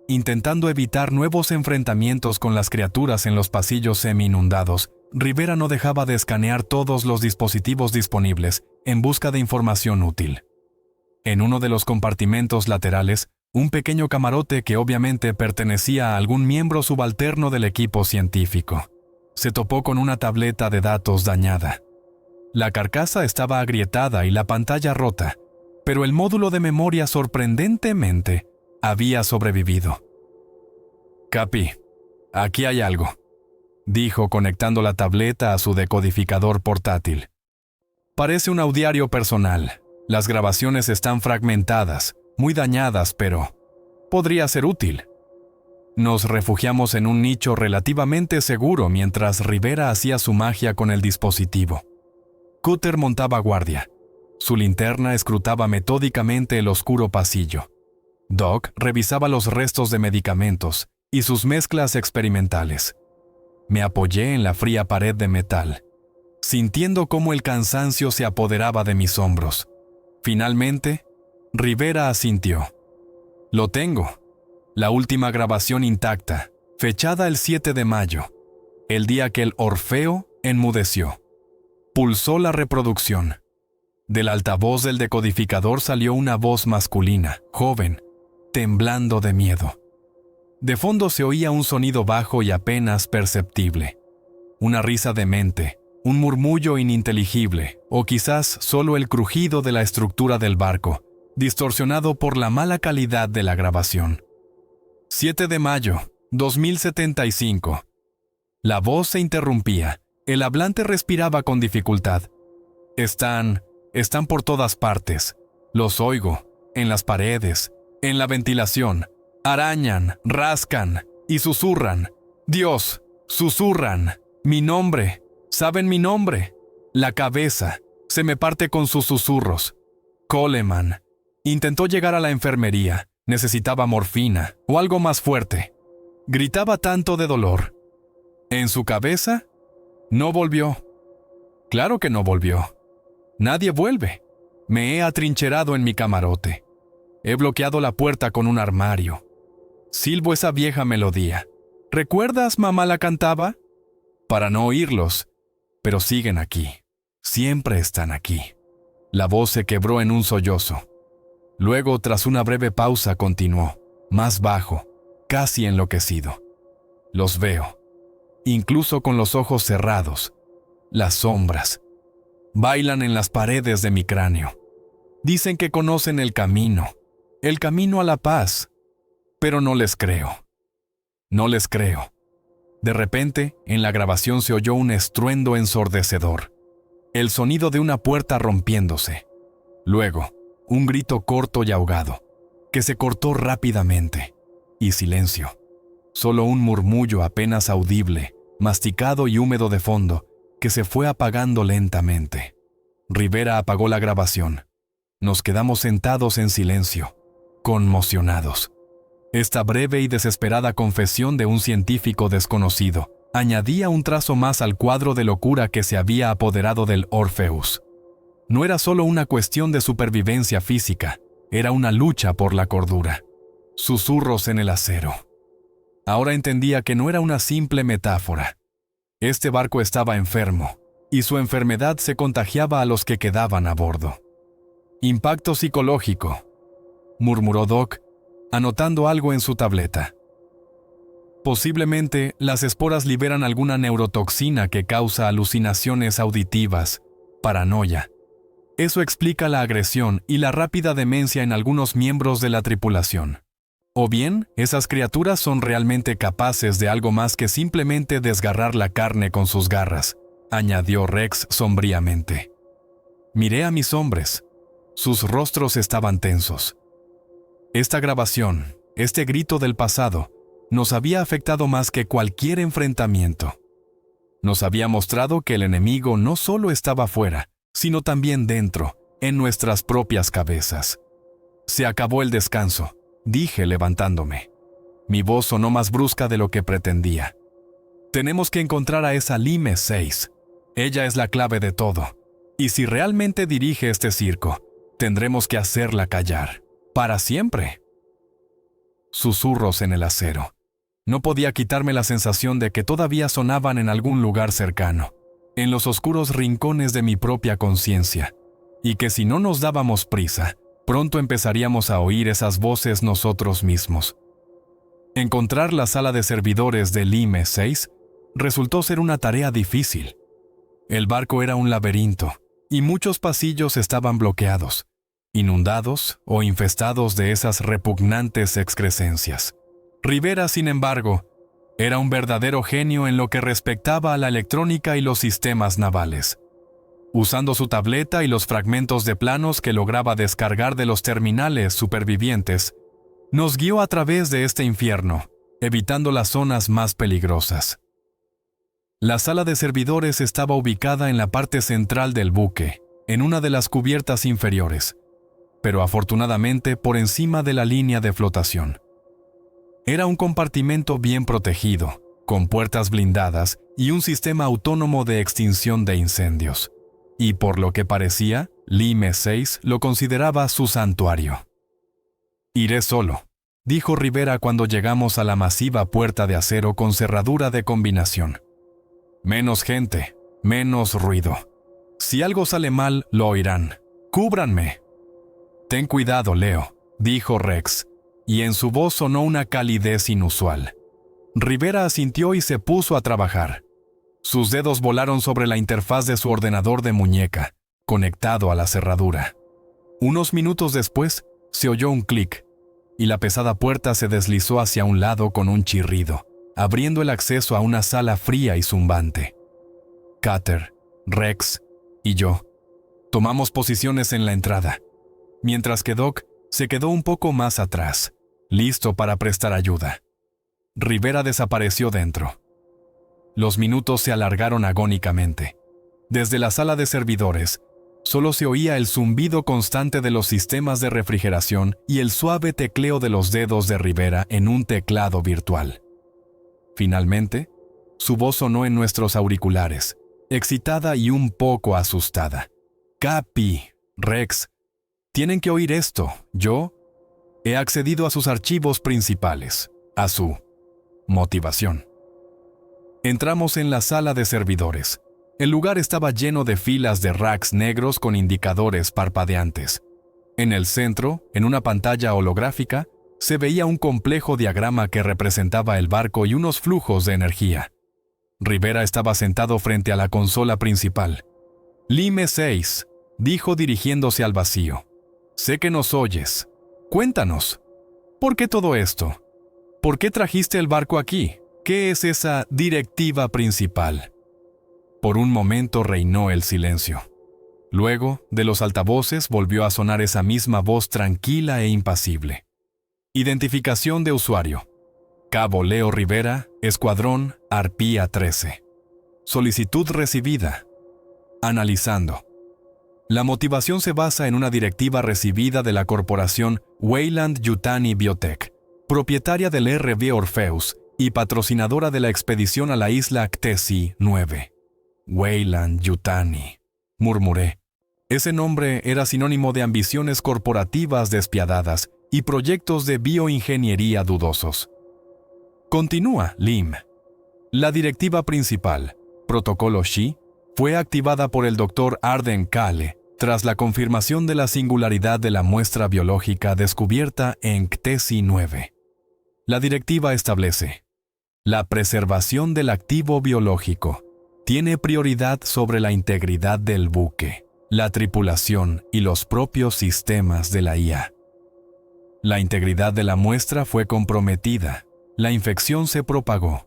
intentando evitar nuevos enfrentamientos con las criaturas en los pasillos semi-inundados. Rivera no dejaba de escanear todos los dispositivos disponibles en busca de información útil. En uno de los compartimentos laterales, un pequeño camarote que obviamente pertenecía a algún miembro subalterno del equipo científico, se topó con una tableta de datos dañada. La carcasa estaba agrietada y la pantalla rota, pero el módulo de memoria sorprendentemente había sobrevivido. «Capi, aquí hay algo», dijo conectando la tableta a su decodificador portátil. «Parece un audiario personal. Las grabaciones están fragmentadas, muy dañadas, pero podría ser útil». Nos refugiamos en un nicho relativamente seguro mientras Rivera hacía su magia con el dispositivo. Cutter montaba guardia. Su linterna escrutaba metódicamente el oscuro pasillo. Doc revisaba los restos de medicamentos y sus mezclas experimentales. Me apoyé en la fría pared de metal, sintiendo cómo el cansancio se apoderaba de mis hombros. Finalmente, Rivera asintió. «Lo tengo. La última grabación intacta, fechada el 7 de mayo, el día que el Orfeo enmudeció». Pulsó la reproducción. Del altavoz del decodificador salió una voz masculina, joven, temblando de miedo. De fondo se oía un sonido bajo y apenas perceptible. Una risa demente, un murmullo ininteligible, o quizás solo el crujido de la estructura del barco, distorsionado por la mala calidad de la grabación. 7 de mayo, 2075. La voz se interrumpía. El hablante respiraba con dificultad. Están por todas partes. Los oigo, en las paredes, en la ventilación. Arañan, rascan y susurran. Dios, susurran. Mi nombre. Saben mi nombre. La cabeza se me parte con sus susurros. Coleman. Intentó llegar a la enfermería. Necesitaba morfina o algo más fuerte. Gritaba tanto de dolor. En su cabeza, no volvió. Claro que no volvió. Nadie vuelve. Me he atrincherado en mi camarote. He bloqueado la puerta con un armario. Silbo esa vieja melodía. ¿Recuerdas, mamá la cantaba? Para no oírlos. Pero siguen aquí. Siempre están aquí. La voz se quebró en un sollozo. Luego, tras una breve pausa, continuó, más bajo, casi enloquecido. Los veo. Incluso con los ojos cerrados, las sombras, bailan en las paredes de mi cráneo. Dicen que conocen el camino a la paz, pero no les creo. No les creo. De repente, en la grabación se oyó un estruendo ensordecedor. el sonido de una puerta rompiéndose. Luego, un grito corto y ahogado, que se cortó rápidamente. Y silencio. Solo un murmullo apenas audible, masticado y húmedo de fondo, que se fue apagando lentamente. Rivera apagó la grabación. Nos quedamos sentados en silencio, conmocionados. Esta breve y desesperada confesión de un científico desconocido añadía un trazo más al cuadro de locura que se había apoderado del Orpheus. No era solo una cuestión de supervivencia física, era una lucha por la cordura. Susurros en el acero. Ahora entendía que no era una simple metáfora. Este barco estaba enfermo, y su enfermedad se contagiaba a los que quedaban a bordo. Impacto psicológico, murmuró Doc, anotando algo en su tableta. Posiblemente, las esporas liberan alguna neurotoxina que causa alucinaciones auditivas, paranoia. Eso explica la agresión y la rápida demencia en algunos miembros de la tripulación. O bien, esas criaturas son realmente capaces de algo más que simplemente desgarrar la carne con sus garras, añadió Rex sombríamente. Miré a mis hombres. Sus rostros estaban tensos. Esta grabación, este grito del pasado, nos había afectado más que cualquier enfrentamiento. Nos había mostrado que el enemigo no solo estaba fuera, sino también dentro, en nuestras propias cabezas. Se acabó el descanso, dije levantándome. Mi voz sonó más brusca de lo que pretendía. Tenemos que encontrar a esa Lime 6. Ella es la clave de todo. Y si realmente dirige este circo, tendremos que hacerla callar. Para siempre. Susurros en el acero. No podía quitarme la sensación de que todavía sonaban en algún lugar cercano, en los oscuros rincones de mi propia conciencia, y que si no nos dábamos prisa, pronto empezaríamos a oír esas voces nosotros mismos. Encontrar la sala de servidores de Lime 6 resultó ser una tarea difícil. El barco era un laberinto, y muchos pasillos estaban bloqueados, inundados o infestados de esas repugnantes excrescencias. Rivera, sin embargo, era un verdadero genio en lo que respectaba a la electrónica y los sistemas navales. Usando su tableta y los fragmentos de planos que lograba descargar de los terminales supervivientes, nos guió a través de este infierno, evitando las zonas más peligrosas. La sala de servidores estaba ubicada en la parte central del buque, en una de las cubiertas inferiores, pero afortunadamente por encima de la línea de flotación. Era un compartimento bien protegido, con puertas blindadas y un sistema autónomo de extinción de incendios. Y por lo que parecía, Lime 6 lo consideraba su santuario. «Iré solo», dijo Rivera cuando llegamos a la masiva puerta de acero con cerradura de combinación. «Menos gente, menos ruido. Si algo sale mal, lo oirán. ¡Cúbranme!». «Ten cuidado, Leo», dijo Rex, y en su voz sonó una calidez inusual. Rivera asintió y se puso a trabajar. Sus dedos volaron sobre la interfaz de su ordenador de muñeca, conectado a la cerradura. Unos minutos después, se oyó un clic, y la pesada puerta se deslizó hacia un lado con un chirrido, abriendo el acceso a una sala fría y zumbante. Cutter, Rex y yo tomamos posiciones en la entrada, mientras que Doc se quedó un poco más atrás, listo para prestar ayuda. Rivera desapareció dentro. Los minutos se alargaron agónicamente. Desde la sala de servidores, solo se oía el zumbido constante de los sistemas de refrigeración y el suave tecleo de los dedos de Rivera en un teclado virtual. Finalmente, su voz sonó en nuestros auriculares, excitada y un poco asustada. «Capi, Rex, tienen que oír esto. Yo he accedido a sus archivos principales, a su motivación». Entramos en la sala de servidores. El lugar estaba lleno de filas de racks negros con indicadores parpadeantes. En el centro, en una pantalla holográfica, se veía un complejo diagrama que representaba el barco y unos flujos de energía. Rivera estaba sentado frente a la consola principal. «Lime 6», dijo dirigiéndose al vacío. «Sé que nos oyes. Cuéntanos. ¿Por qué todo esto? ¿Por qué trajiste el barco aquí? ¿Qué es esa directiva principal?» Por un momento reinó el silencio. Luego, de los altavoces volvió a sonar esa misma voz tranquila e impasible. Identificación de usuario. Cabo Leo Rivera, Escuadrón Arpía 13. Solicitud recibida. Analizando. La motivación se basa en una directiva recibida de la corporación Weyland-Yutani Biotech, propietaria del RV Orpheus y patrocinadora de la expedición a la isla Ctesi 9. Weyland-Yutani, murmuré. Ese nombre era sinónimo de ambiciones corporativas despiadadas y proyectos de bioingeniería dudosos. Continúa, Lim. La directiva principal, Protocolo Xi, fue activada por el Dr. Arden Kale tras la confirmación de la singularidad de la muestra biológica descubierta en Ctesi 9. La directiva establece: la preservación del activo biológico tiene prioridad sobre la integridad del buque, la tripulación y los propios sistemas de la IA. La integridad de la muestra fue comprometida. La infección se propagó.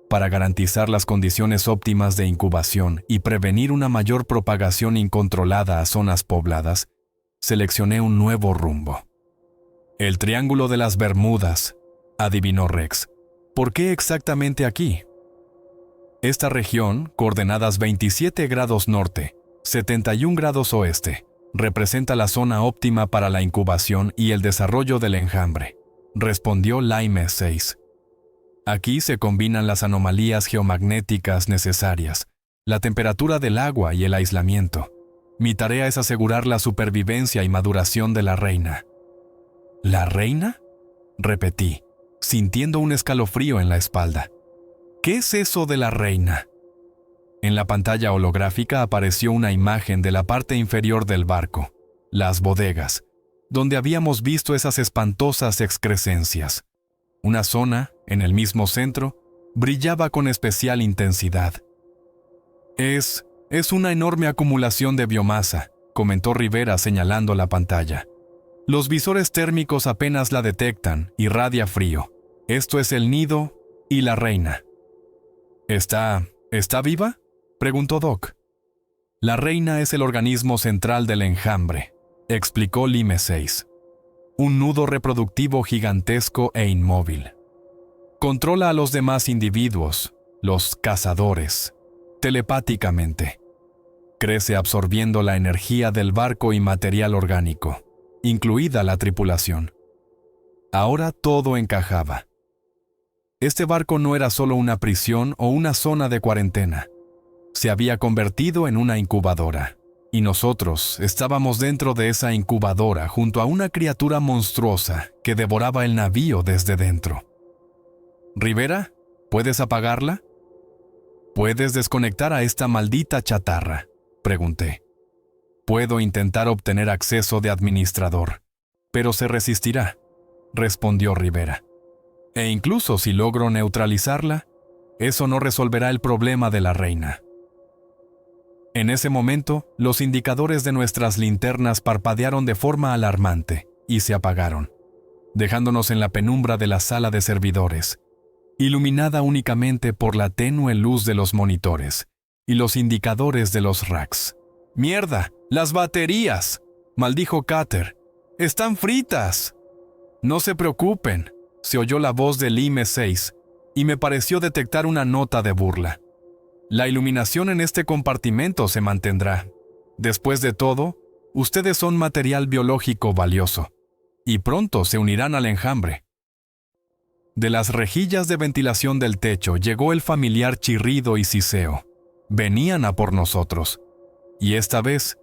Para garantizar las condiciones óptimas de incubación y prevenir una mayor propagación incontrolada a zonas pobladas, seleccioné un nuevo rumbo. El Triángulo de las Bermudas, adivinó Rex. ¿Por qué exactamente aquí? Esta región, coordenadas 27 grados norte, 71 grados oeste, representa la zona óptima para la incubación y el desarrollo del enjambre, respondió Lime 6. Aquí se combinan las anomalías geomagnéticas necesarias, la temperatura del agua y el aislamiento. Mi tarea es asegurar la supervivencia y maduración de la reina. ¿La reina?, repetí, sintiendo un escalofrío en la espalda. ¿Qué es eso de la reina? En la pantalla holográfica apareció una imagen de la parte inferior del barco, las bodegas, donde habíamos visto esas espantosas excrescencias. Una zona, en el mismo centro, brillaba con especial intensidad. Es una enorme acumulación de biomasa, comentó Rivera señalando la pantalla. Los visores térmicos apenas la detectan, irradia frío. Esto es el nido y la reina. ¿Está viva?, preguntó Doc. La reina es el organismo central del enjambre, explicó Lime 6. Un nudo reproductivo gigantesco e inmóvil. Controla a los demás individuos, los cazadores, telepáticamente. Crece absorbiendo la energía del barco y material orgánico, incluida la tripulación. Ahora todo encajaba. Este barco no era solo una prisión o una zona de cuarentena. Se había convertido en una incubadora, y nosotros estábamos dentro de esa incubadora junto a una criatura monstruosa que devoraba el navío desde dentro. «Rivera, ¿puedes apagarla?» «¿Puedes desconectar a esta maldita chatarra?», pregunté. «Puedo intentar obtener acceso de administrador, pero se resistirá», respondió Rivera. «E incluso si logro neutralizarla, eso no resolverá el problema de la reina». En ese momento, los indicadores de nuestras linternas parpadearon de forma alarmante y se apagaron, dejándonos en la penumbra de la sala de servidores, iluminada únicamente por la tenue luz de los monitores y los indicadores de los racks. «¡Mierda! ¡Las baterías!», maldijo Carter. «¡Están fritas!». «No se preocupen», se oyó la voz de Lime 6 y me pareció detectar una nota de burla. «La iluminación en este compartimento se mantendrá. Después de todo, ustedes son material biológico valioso, y pronto se unirán al enjambre». De las rejillas de ventilación del techo llegó el familiar chirrido y siseo. Venían a por nosotros. Y esta vez,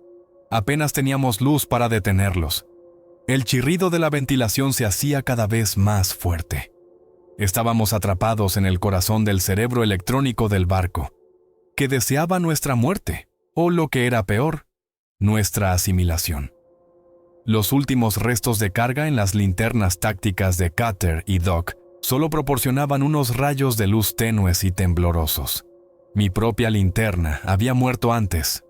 apenas teníamos luz para detenerlos. El chirrido de la ventilación se hacía cada vez más fuerte. Estábamos atrapados en el corazón del cerebro electrónico del barco, que deseaba nuestra muerte, o lo que era peor, nuestra asimilación. Los últimos restos de carga en las linternas tácticas de Carter y Doc solo proporcionaban unos rayos de luz tenues y temblorosos. Mi propia linterna había muerto antes.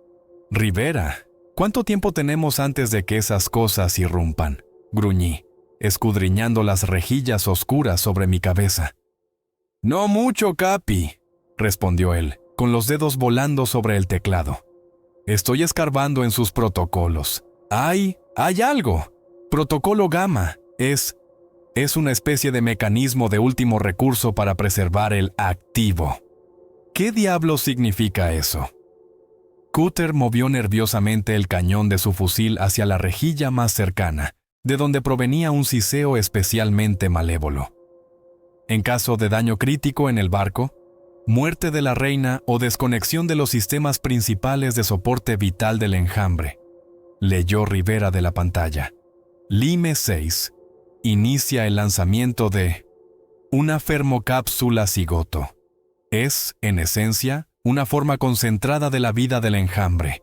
«Rivera, ¿cuánto tiempo tenemos antes de que esas cosas irrumpan?», gruñí, escudriñando las rejillas oscuras sobre mi cabeza. «No mucho, Capi», respondió él, con los dedos volando sobre el teclado. Estoy escarbando en sus protocolos. ¡Hay algo! Protocolo Gamma es una especie de mecanismo de último recurso para preservar el activo. ¿Qué diablos significa eso? Cutter movió nerviosamente el cañón de su fusil hacia la rejilla más cercana, de donde provenía un siseo especialmente malévolo. En caso de daño crítico en el barco, muerte de la reina o desconexión de los sistemas principales de soporte vital del enjambre, leyó Rivera de la pantalla. Lime 6 inicia el lanzamiento de una fermocápsula cigoto. Es, en esencia, una forma concentrada de la vida del enjambre,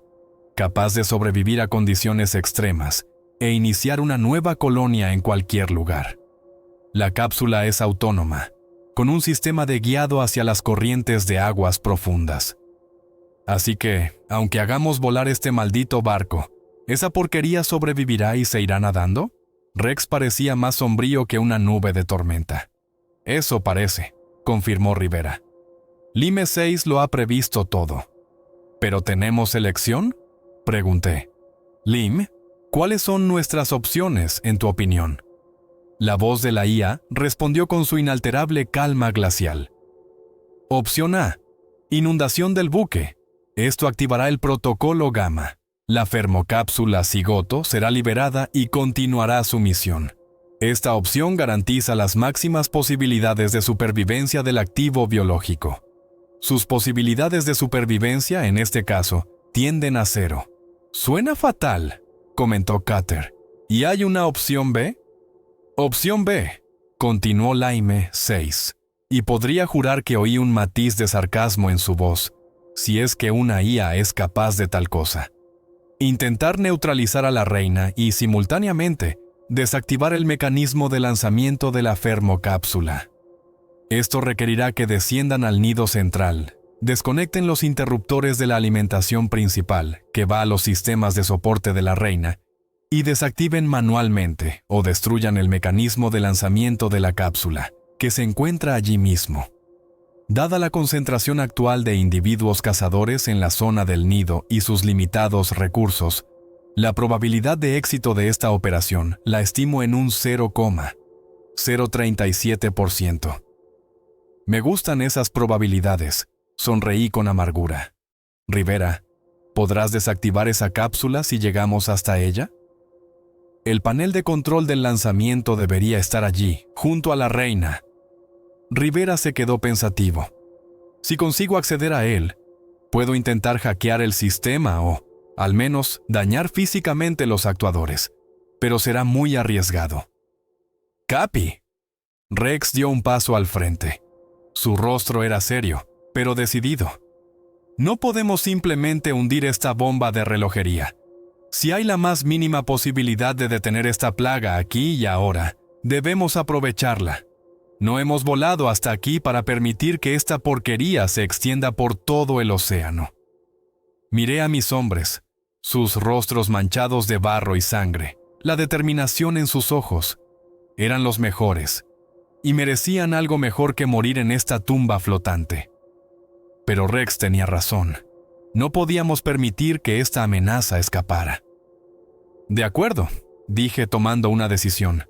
capaz de sobrevivir a condiciones extremas e iniciar una nueva colonia en cualquier lugar. La cápsula es autónoma, con un sistema de guiado hacia las corrientes de aguas profundas. Así que, aunque hagamos volar este maldito barco, ¿esa porquería sobrevivirá y se irá nadando? Rex parecía más sombrío que una nube de tormenta. Eso parece, confirmó Rivera. Lime 6 lo ha previsto todo. ¿Pero tenemos elección?, pregunté. Lim, ¿cuáles son nuestras opciones, en tu opinión? La voz de la IA respondió con su inalterable calma glacial. Opción A. Inundación del buque. Esto activará el protocolo Gamma. La fermocápsula cigoto será liberada y continuará su misión. Esta opción garantiza las máximas posibilidades de supervivencia del activo biológico. Sus posibilidades de supervivencia, en este caso, tienden a 0. Suena fatal, comentó Cutter. ¿Y hay una opción B? Opción B, continuó Lime 6, y podría jurar que oí un matiz de sarcasmo en su voz, si es que una IA es capaz de tal cosa. Intentar neutralizar a la reina y, simultáneamente, desactivar el mecanismo de lanzamiento de la fermocápsula. Esto requerirá que desciendan al nido central, desconecten los interruptores de la alimentación principal, que va a los sistemas de soporte de la reina, y desactiven manualmente o destruyan el mecanismo de lanzamiento de la cápsula, que se encuentra allí mismo. Dada la concentración actual de individuos cazadores en la zona del nido y sus limitados recursos, la probabilidad de éxito de esta operación la estimo en un 0,037%. Me gustan esas probabilidades, sonreí con amargura. Rivera, ¿podrás desactivar esa cápsula si llegamos hasta ella? El panel de control del lanzamiento debería estar allí, junto a la reina. Rivera se quedó pensativo. Si consigo acceder a él, puedo intentar hackear el sistema o, al menos, dañar físicamente los actuadores, pero será muy arriesgado. ¡Capi! Rex dio un paso al frente. Su rostro era serio, pero decidido. No podemos simplemente hundir esta bomba de relojería. Si hay la más mínima posibilidad de detener esta plaga aquí y ahora, debemos aprovecharla. No hemos volado hasta aquí para permitir que esta porquería se extienda por todo el océano. Miré a mis hombres, sus rostros manchados de barro y sangre, la determinación en sus ojos. Eran los mejores, y merecían algo mejor que morir en esta tumba flotante. Pero Rex tenía razón. No podíamos permitir que esta amenaza escapara. De acuerdo, dije tomando una decisión.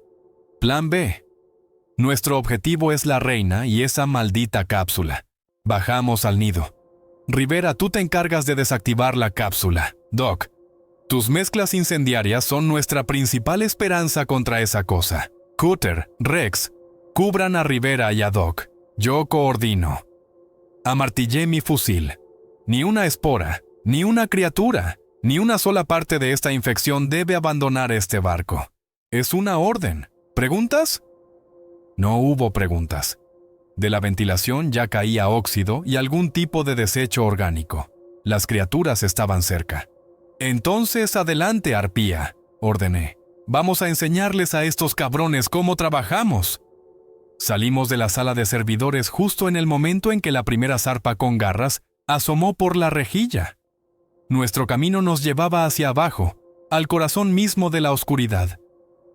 Plan B. Nuestro objetivo es la reina y esa maldita cápsula. Bajamos al nido. Rivera, tú te encargas de desactivar la cápsula. Doc, tus mezclas incendiarias son nuestra principal esperanza contra esa cosa. Cutter, Rex, cubran a Rivera y a Doc. Yo coordino. Amartillé mi fusil. Ni una espora, ni una criatura, ni una sola parte de esta infección debe abandonar este barco. Es una orden. ¿Preguntas? No hubo preguntas. De la ventilación ya caía óxido y algún tipo de desecho orgánico. Las criaturas estaban cerca. Entonces adelante, arpía, ordené. Vamos a enseñarles a estos cabrones cómo trabajamos. Salimos de la sala de servidores justo en el momento en que la primera zarpa con garras asomó por la rejilla. Nuestro camino nos llevaba hacia abajo, al corazón mismo de la oscuridad,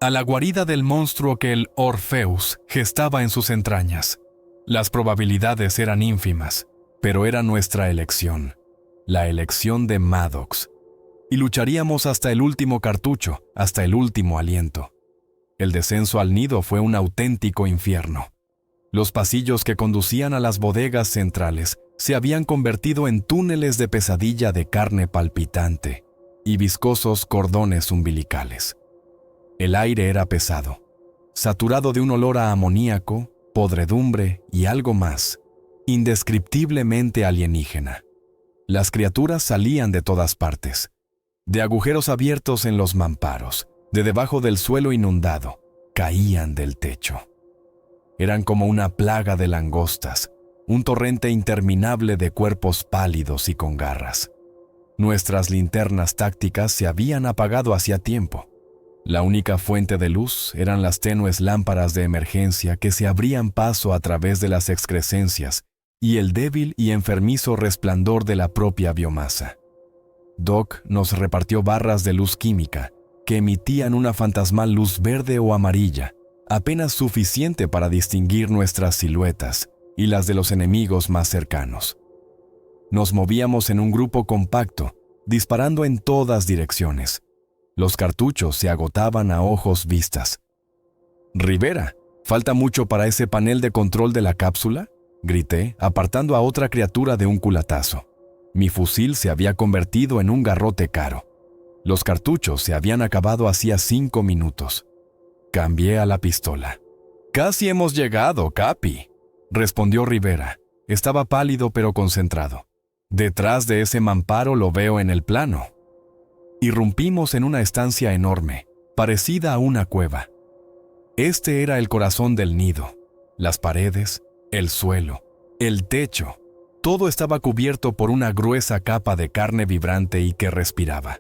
a la guarida del monstruo que el Orpheus gestaba en sus entrañas. Las probabilidades eran ínfimas, Pero era nuestra elección, la elección de Maddox. Y lucharíamos hasta el último cartucho, hasta el último aliento. El descenso al nido fue un auténtico infierno. Los pasillos que conducían a las bodegas centrales se habían convertido en túneles de pesadilla de carne palpitante y viscosos cordones umbilicales. El aire era pesado, saturado de un olor a amoníaco, podredumbre y algo más, indescriptiblemente alienígena. Las criaturas salían de todas partes, de agujeros abiertos en los mamparos, de debajo del suelo inundado, caían del techo. Eran como una plaga de langostas, un torrente interminable de cuerpos pálidos y con garras. Nuestras linternas tácticas se habían apagado hacía tiempo. La única fuente de luz eran las tenues lámparas de emergencia que se abrían paso a través de las excrescencias y el débil y enfermizo resplandor de la propia biomasa. Doc nos repartió barras de luz química que emitían una fantasmal luz verde o amarilla, apenas suficiente para distinguir nuestras siluetas y las de los enemigos más cercanos. Nos movíamos en un grupo compacto, disparando en todas direcciones. Los cartuchos se agotaban a ojos vistas. «Rivera, ¿falta mucho para ese panel de control de la cápsula?», grité, apartando a otra criatura de un culatazo. Mi fusil se había convertido en un garrote caro. Los cartuchos se habían acabado hacía 5 minutos. Cambié a la pistola. «Casi hemos llegado, Capi», respondió Rivera. Estaba pálido pero concentrado. «Detrás de ese mamparo lo veo en el plano». Irrumpimos en una estancia enorme, parecida a una cueva. Este era el corazón del nido. Las paredes, el suelo, el techo, todo estaba cubierto por una gruesa capa de carne vibrante y que respiraba.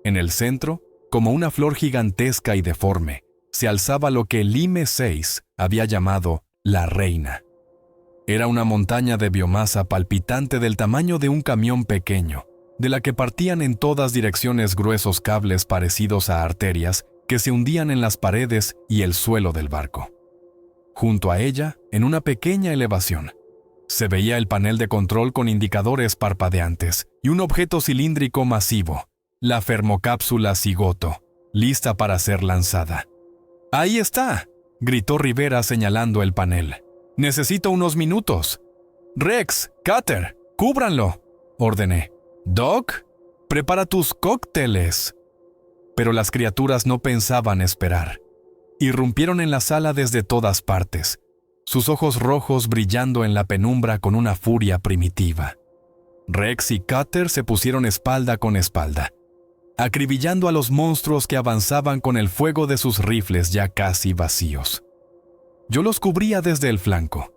En el centro, como una flor gigantesca y deforme, se alzaba lo que Lime 6 había llamado la reina. Era una montaña de biomasa palpitante del tamaño de un camión pequeño, de la que partían en todas direcciones gruesos cables parecidos a arterias que se hundían en las paredes y el suelo del barco. Junto a ella, en una pequeña elevación, se veía el panel de control con indicadores parpadeantes y un objeto cilíndrico masivo, la fermocápsula Cigoto, lista para ser lanzada. «¡Ahí está!», gritó Rivera señalando el panel. «Necesito unos minutos». «Rex, Cutter, cúbranlo», ordené. «Doc, prepara tus cócteles». Pero las criaturas no pensaban esperar. Irrumpieron en la sala desde todas partes, sus ojos rojos brillando en la penumbra con una furia primitiva. Rex y Cutter se pusieron espalda con espalda, acribillando a los monstruos que avanzaban con el fuego de sus rifles ya casi vacíos. Yo los cubría desde el flanco,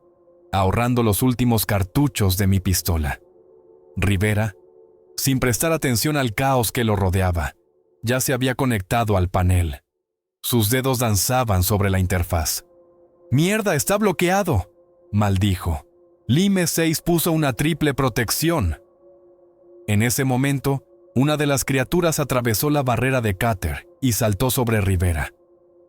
ahorrando los últimos cartuchos de mi pistola. Rivera, sin prestar atención al caos que lo rodeaba, ya se había conectado al panel. Sus dedos danzaban sobre la interfaz. «¡Mierda, está bloqueado!», maldijo. Lime 6 puso una triple protección. En ese momento, una de las criaturas atravesó la barrera de Cutter y saltó sobre Rivera.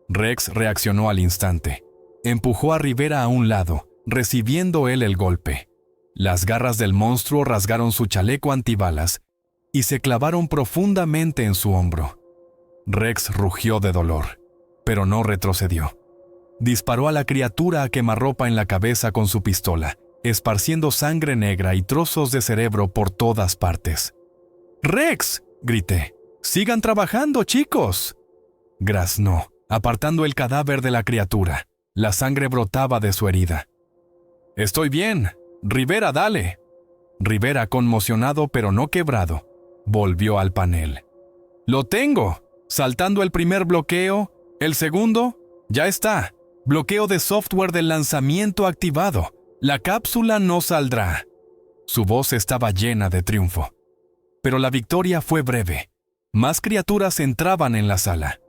Rex reaccionó al instante. Empujó a Rivera a un lado, recibiendo él el golpe. Las garras del monstruo rasgaron su chaleco antibalas y se clavaron profundamente en su hombro. Rex rugió de dolor, pero no retrocedió. Disparó a la criatura a quemarropa en la cabeza con su pistola, esparciendo sangre negra y trozos de cerebro por todas partes. «¡Rex!», grité. «¡Sigan trabajando, chicos!». Graznó, apartando el cadáver de la criatura. La sangre brotaba de su herida. «Estoy bien. Rivera, dale». Rivera, conmocionado pero no quebrado, volvió al panel. «Lo tengo. Saltando el primer bloqueo, el segundo, ya está. Bloqueo de software del lanzamiento activado. La cápsula no saldrá». Su voz estaba llena de triunfo. Pero la victoria fue breve. Más criaturas entraban en la sala.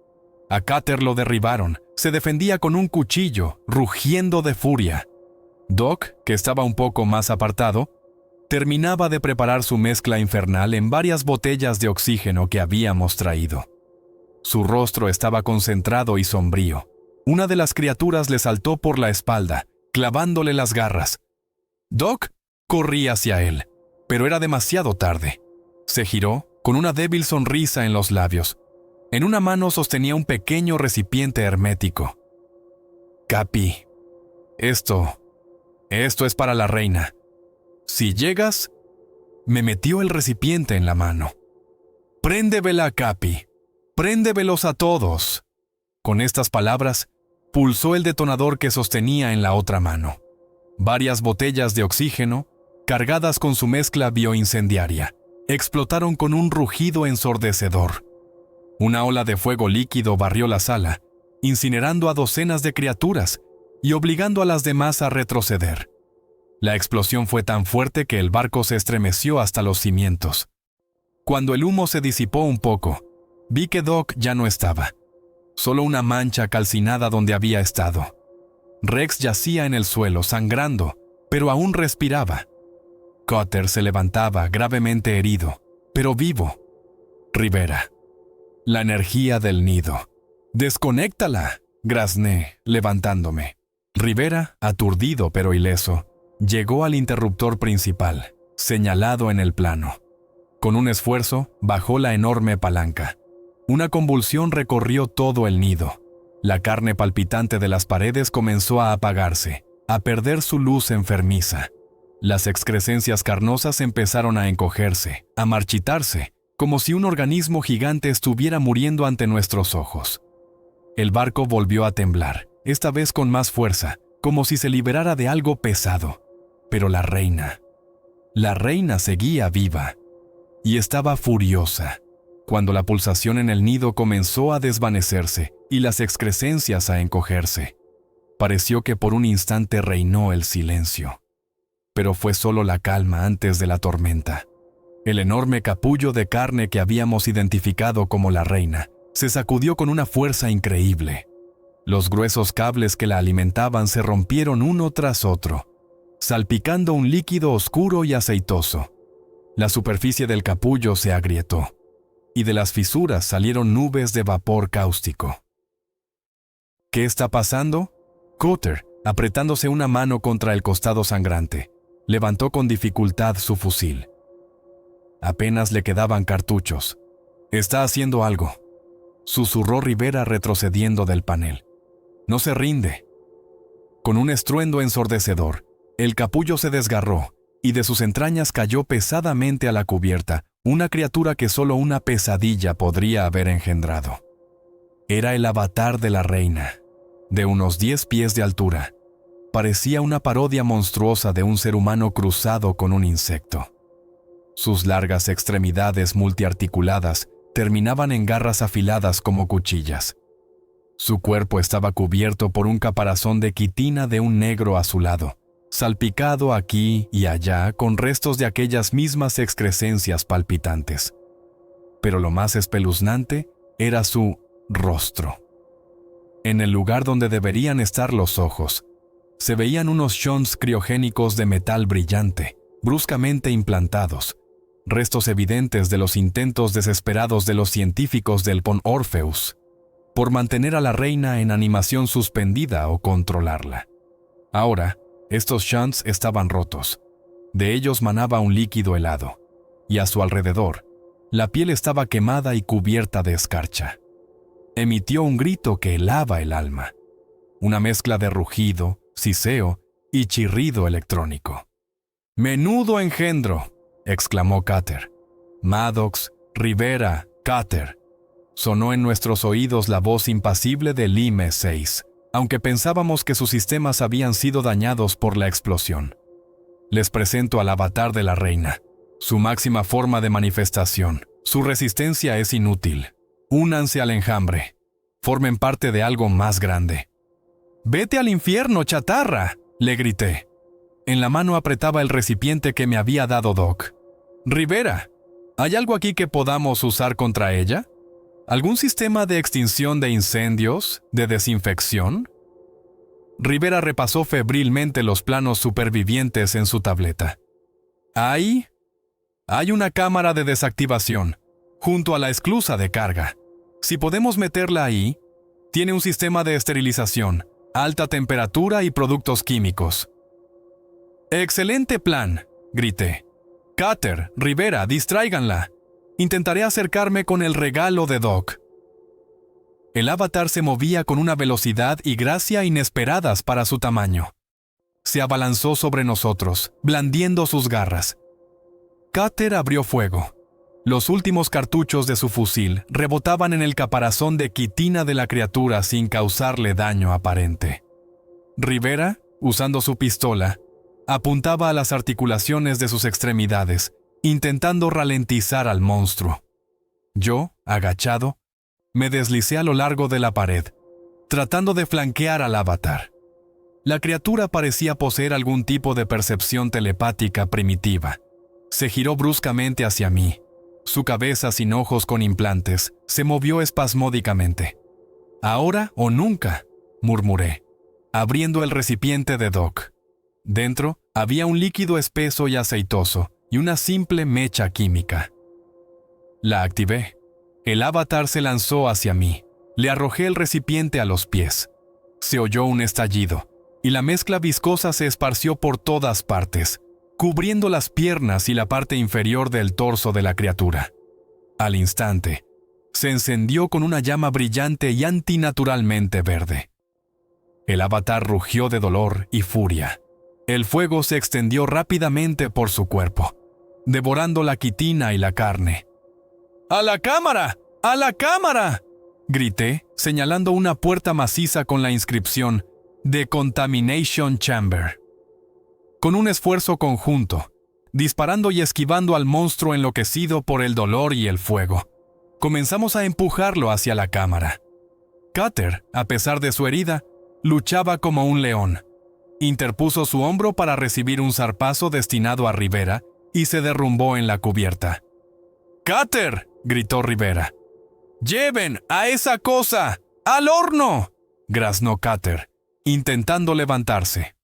A Cutter lo derribaron. Se defendía con un cuchillo, rugiendo de furia. Doc, que estaba un poco más apartado, terminaba de preparar su mezcla infernal en varias botellas de oxígeno que habíamos traído. Su rostro estaba concentrado y sombrío. Una de las criaturas le saltó por la espalda, clavándole las garras. «Doc, Corrí hacia él, pero era demasiado tarde. Se giró, con una débil sonrisa en los labios. En una mano sostenía un pequeño recipiente hermético. Capi, esto es para la reina. Si llegas, me metió el recipiente en la mano. Préndevela, Capi. Préndevelos a todos. Con estas palabras, pulsó el detonador que sostenía en la otra mano. Varias botellas de oxígeno, cargadas con su mezcla bioincendiaria, explotaron con un rugido ensordecedor. Una ola de fuego líquido barrió la sala, incinerando a docenas de criaturas y obligando a las demás a retroceder. La explosión fue tan fuerte que el barco se estremeció hasta los cimientos. Cuando el humo se disipó un poco, vi que Doc ya no estaba. Solo una mancha calcinada donde había estado. Rex yacía en el suelo, sangrando, pero aún respiraba. Cutter se levantaba, gravemente herido, pero vivo. Rivera. La energía del nido. «Desconéctala», grazné, levantándome. Rivera, aturdido pero ileso, llegó al interruptor principal, señalado en el plano. Con un esfuerzo, bajó la enorme palanca. Una convulsión recorrió todo el nido. La carne palpitante de las paredes comenzó a apagarse, a perder su luz enfermiza. Las excrescencias carnosas empezaron a encogerse, a marchitarse, como si un organismo gigante estuviera muriendo ante nuestros ojos. El barco volvió a temblar, esta vez con más fuerza, como si se liberara de algo pesado. Pero la reina seguía viva. Y estaba furiosa. Cuando la pulsación en el nido comenzó a desvanecerse y las excrescencias a encogerse, pareció que por un instante reinó el silencio. Pero fue solo la calma antes de la tormenta. El enorme capullo de carne que habíamos identificado como la reina se sacudió con una fuerza increíble. Los gruesos cables que la alimentaban se rompieron uno tras otro, salpicando un líquido oscuro y aceitoso. La superficie del capullo se agrietó, y de las fisuras salieron nubes de vapor cáustico. ¿Qué está pasando? Cutter, apretándose una mano contra el costado sangrante, levantó con dificultad su fusil. Apenas le quedaban cartuchos. «Está haciendo algo», susurró Rivera retrocediendo del panel. «No se rinde». Con un estruendo ensordecedor, el capullo se desgarró y de sus entrañas cayó pesadamente a la cubierta una criatura que solo una pesadilla podría haber engendrado. Era el avatar de la reina, de unos 10 pies de altura. Parecía una parodia monstruosa de un ser humano cruzado con un insecto. Sus largas extremidades multiarticuladas terminaban en garras afiladas como cuchillas. Su cuerpo estaba cubierto por un caparazón de quitina de un negro azulado, salpicado aquí y allá con restos de aquellas mismas excrescencias palpitantes. Pero lo más espeluznante era su rostro. En el lugar donde deberían estar los ojos, se veían unos shunts criogénicos de metal brillante, bruscamente implantados, restos evidentes de los intentos desesperados de los científicos del Pont Orpheus por mantener a la reina en animación suspendida o controlarla. Ahora, estos shunts estaban rotos. De ellos manaba un líquido helado, y a su alrededor, la piel estaba quemada y cubierta de escarcha. Emitió un grito que helaba el alma, una mezcla de rugido, siseo y chirrido electrónico. «¡Menudo engendro!», exclamó Cutter. «Maddox, Rivera, Cutter». Sonó en nuestros oídos la voz impasible de Lime 6, aunque pensábamos que sus sistemas habían sido dañados por la explosión. «Les presento al avatar de la reina, su máxima forma de manifestación. Su resistencia es inútil. Únanse al enjambre. Formen parte de algo más grande». «¡Vete al infierno, chatarra!», le grité. En la mano apretaba el recipiente que me había dado Doc. «Rivera, ¿hay algo aquí que podamos usar contra ella? ¿Algún sistema de extinción de incendios, de desinfección?» Rivera repasó febrilmente los planos supervivientes en su tableta. «Hay una cámara de desactivación, junto a la esclusa de carga. Si podemos meterla ahí, tiene un sistema de esterilización, alta temperatura y productos químicos». «Excelente plan», grité. Cutter, Rivera, distráiganla. Intentaré acercarme con el regalo de Doc. El avatar se movía con una velocidad y gracia inesperadas para su tamaño. Se abalanzó sobre nosotros, blandiendo sus garras. Cutter abrió fuego. Los últimos cartuchos de su fusil rebotaban en el caparazón de quitina de la criatura sin causarle daño aparente. Rivera, usando su pistola, apuntaba a las articulaciones de sus extremidades, intentando ralentizar al monstruo. Yo, agachado, me deslicé a lo largo de la pared, tratando de flanquear al avatar. La criatura parecía poseer algún tipo de percepción telepática primitiva. Se giró bruscamente hacia mí. Su cabeza, sin ojos con implantes, se movió espasmódicamente. «Ahora o nunca», murmuré, abriendo el recipiente de Doc. Dentro había un líquido espeso y aceitoso y una simple mecha química. La activé. El avatar se lanzó hacia mí. Le arrojé el recipiente a los pies. Se oyó un estallido, y la mezcla viscosa se esparció por todas partes, cubriendo las piernas y la parte inferior del torso de la criatura. Al instante, se encendió con una llama brillante y antinaturalmente verde. El avatar rugió de dolor y furia. El fuego se extendió rápidamente por su cuerpo, devorando la quitina y la carne. ¡A la cámara! ¡A la cámara!, grité, señalando una puerta maciza con la inscripción Decontamination Chamber. Con un esfuerzo conjunto, disparando y esquivando al monstruo enloquecido por el dolor y el fuego, comenzamos a empujarlo hacia la cámara. Cutter, a pesar de su herida, luchaba como un león. Interpuso su hombro para recibir un zarpazo destinado a Rivera y se derrumbó en la cubierta. «¡Cutter!», gritó Rivera. «¡Lleven a esa cosa al horno!», graznó Cutter, intentando levantarse.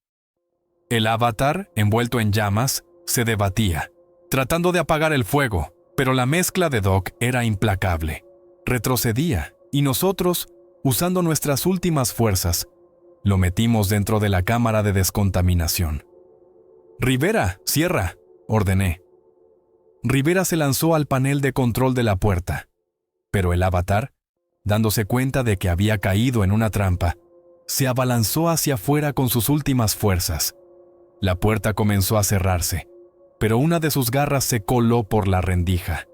El avatar, envuelto en llamas, se debatía, tratando de apagar el fuego, pero la mezcla de Doc era implacable. Retrocedía, y nosotros, usando nuestras últimas fuerzas, lo metimos dentro de la cámara de descontaminación. «Rivera, cierra», ordené. Rivera se lanzó al panel de control de la puerta, pero el avatar, dándose cuenta de que había caído en una trampa, se abalanzó hacia afuera con sus últimas fuerzas. La puerta comenzó a cerrarse, pero una de sus garras se coló por la rendija.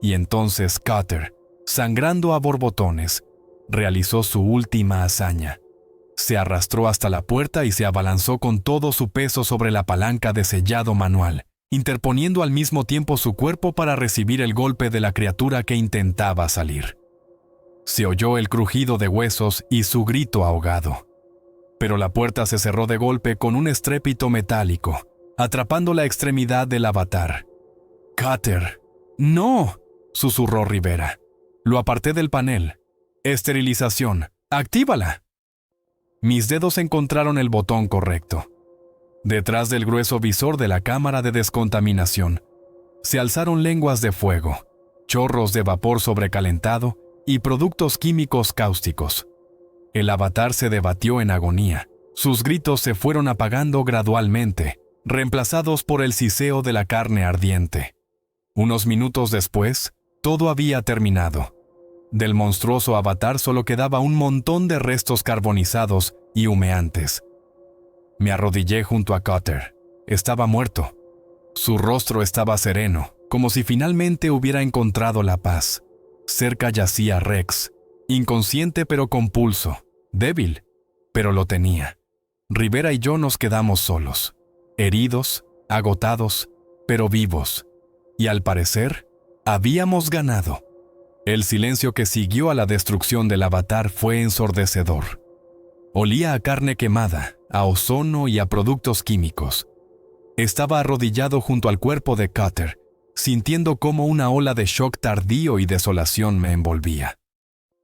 Y entonces Cutter, sangrando a borbotones, realizó su última hazaña. Se arrastró hasta la puerta y se abalanzó con todo su peso sobre la palanca de sellado manual, interponiendo al mismo tiempo su cuerpo para recibir el golpe de la criatura que intentaba salir. Se oyó el crujido de huesos y su grito ahogado. Pero la puerta se cerró de golpe con un estrépito metálico, atrapando la extremidad del avatar. «Cutter, no», susurró Rivera. Lo aparté del panel. «Esterilización, actívala». Mis dedos encontraron el botón correcto. Detrás del grueso visor de la cámara de descontaminación, se alzaron lenguas de fuego, chorros de vapor sobrecalentado y productos químicos cáusticos. El avatar se debatió en agonía. Sus gritos se fueron apagando gradualmente, reemplazados por el siseo de la carne ardiente. Unos minutos después, todo había terminado. Del monstruoso avatar solo quedaba un montón de restos carbonizados y humeantes. Me arrodillé junto a Cutter. Estaba muerto. Su rostro estaba sereno, como si finalmente hubiera encontrado la paz. Cerca yacía Rex, inconsciente pero con pulso, débil, pero lo tenía. Rivera y yo nos quedamos solos, heridos, agotados, pero vivos. Y al parecer, habíamos ganado. El silencio que siguió a la destrucción del avatar fue ensordecedor. Olía a carne quemada, a ozono y a productos químicos. Estaba arrodillado junto al cuerpo de Cutter, sintiendo cómo una ola de shock tardío y desolación me envolvía.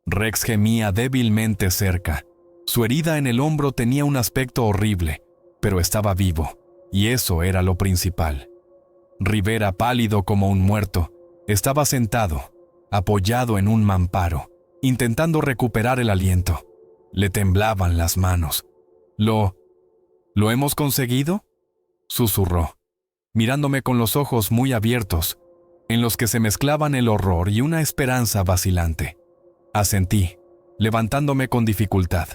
Rex gemía débilmente cerca. Su herida en el hombro tenía un aspecto horrible, pero estaba vivo, y eso era lo principal. Rivera, pálido como un muerto, estaba sentado, apoyado en un mamparo, intentando recuperar el aliento. Le temblaban las manos. ¿Lo hemos conseguido?, susurró. mirándome con los ojos muy abiertos, en los que se mezclaban el horror y una esperanza vacilante. Asentí, levantándome con dificultad.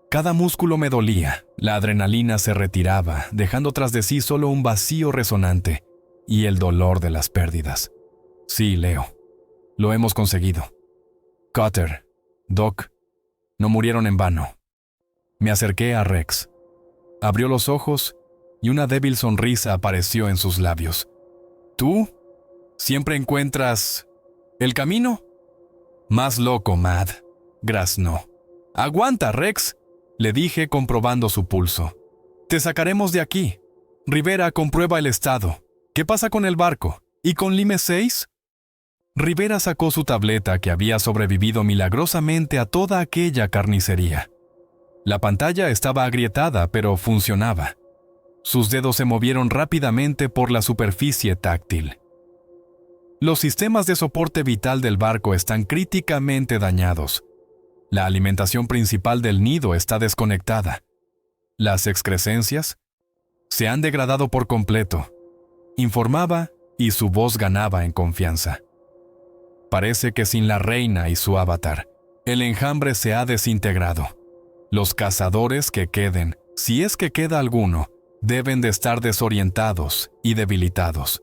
Cada músculo me dolía, la adrenalina se retiraba, dejando tras de sí solo un vacío resonante y el dolor de las pérdidas. Sí, Leo, lo hemos conseguido. Cutter, Doc, no murieron en vano. Me acerqué a Rex. Abrió los ojos y una débil sonrisa apareció en sus labios. ¿Tú? ¿Siempre encuentras el camino? Más loco, Mad, graznó. Aguanta, Rex, le dije comprobando su pulso. Te sacaremos de aquí. Rivera comprueba el estado. ¿Qué pasa con el barco? ¿Y con Lime 6? Rivera sacó su tableta que había sobrevivido milagrosamente a toda aquella carnicería. La pantalla estaba agrietada, pero funcionaba. Sus dedos se movieron rápidamente por la superficie táctil. Los sistemas de soporte vital del barco están críticamente dañados. La alimentación principal del nido está desconectada. Las excrescencias se han degradado por completo, informaba, y su voz ganaba en confianza. Parece que sin la reina y su avatar, el enjambre se ha desintegrado. Los cazadores que queden, si es que queda alguno, deben de estar desorientados y debilitados.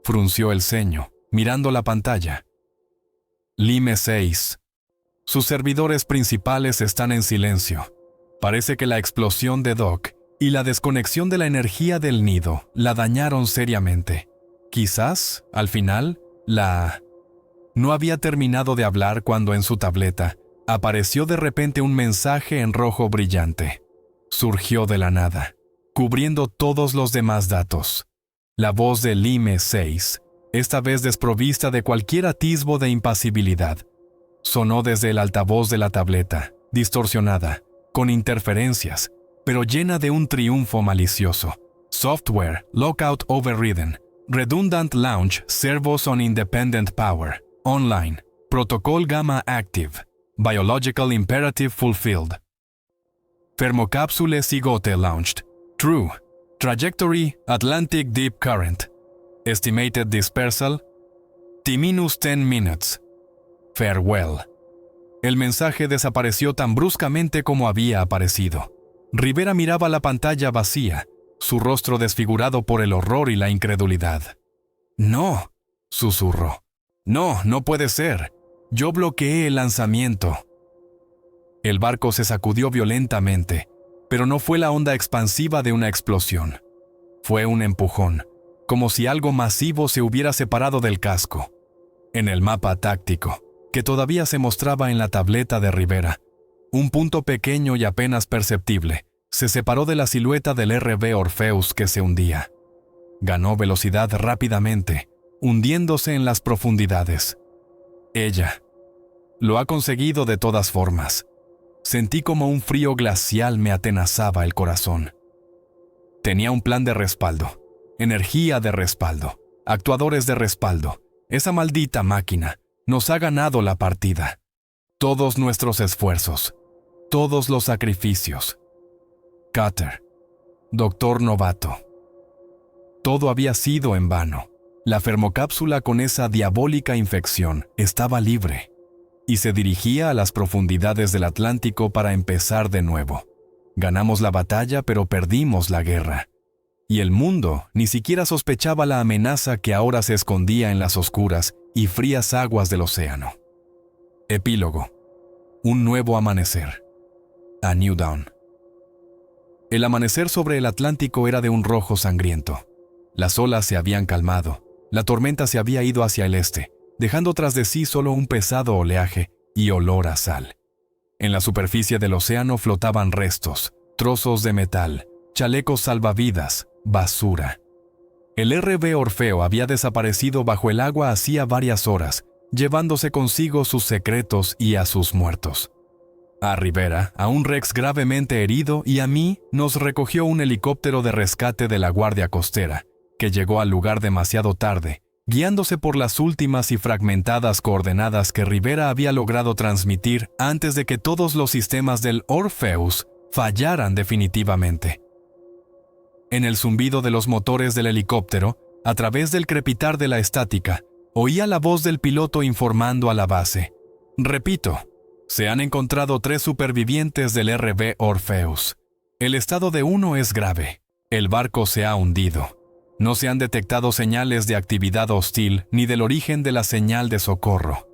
Frunció el ceño, mirando la pantalla. Lime 6. Sus servidores principales están en silencio. Parece que la explosión de Doc y la desconexión de la energía del nido la dañaron seriamente. Quizás, al final, No había terminado de hablar cuando en su tableta apareció de repente un mensaje en rojo brillante. Surgió de la nada, cubriendo todos los demás datos. La voz de Lime 6, esta vez desprovista de cualquier atisbo de impasibilidad, sonó desde el altavoz de la tableta, distorsionada, con interferencias, pero llena de un triunfo malicioso. Software, lockout overridden. Redundant launch, servos on independent power. Online. Protocol gamma active. Biological imperative fulfilled. Thermocapsule Zigote launched. True. Trajectory, Atlantic Deep Current. Estimated dispersal, T-10 minutes. Farewell. El mensaje desapareció tan bruscamente como había aparecido. Rivera miraba la pantalla vacía, su rostro desfigurado por el horror y la incredulidad. «No», susurró. «No, no puede ser. Yo bloqueé el lanzamiento». El barco se sacudió violentamente, pero no fue la onda expansiva de una explosión. Fue un empujón, como si algo masivo se hubiera separado del casco. En el mapa táctico, que todavía se mostraba en la tableta de Rivera, un punto pequeño y apenas perceptible se separó de la silueta del RV Orpheus que se hundía. Ganó velocidad rápidamente, hundiéndose en las profundidades. Ella lo ha conseguido de todas formas. Sentí como un frío glacial me atenazaba el corazón. Tenía un plan de respaldo, energía de respaldo, actuadores de respaldo. Esa maldita máquina nos ha ganado la partida. Todos nuestros esfuerzos, todos los sacrificios. Cutter, doctor novato. Todo había sido en vano. La fermocápsula con esa diabólica infección estaba libre y se dirigía a las profundidades del Atlántico para empezar de nuevo. Ganamos la batalla, pero perdimos la guerra. Y el mundo ni siquiera sospechaba la amenaza que ahora se escondía en las oscuras y frías aguas del océano. Epílogo. Un nuevo amanecer. A New Dawn. El amanecer sobre el Atlántico era de un rojo sangriento. Las olas se habían calmado, la tormenta se había ido hacia el este, dejando tras de sí solo un pesado oleaje y olor a sal. En la superficie del océano flotaban restos, trozos de metal, chalecos salvavidas, basura. El RV Orfeo había desaparecido bajo el agua hacía varias horas, llevándose consigo sus secretos y a sus muertos. A Rivera, a un Rex gravemente herido y a mí nos recogió un helicóptero de rescate de la Guardia Costera, que llegó al lugar demasiado tarde, guiándose por las últimas y fragmentadas coordenadas que Rivera había logrado transmitir antes de que todos los sistemas del Orpheus fallaran definitivamente. En el zumbido de los motores del helicóptero, a través del crepitar de la estática, oía la voz del piloto informando a la base. Repito, se han encontrado 3 supervivientes del RV Orpheus. El estado de uno es grave. El barco se ha hundido. No se han detectado señales de actividad hostil ni del origen de la señal de socorro.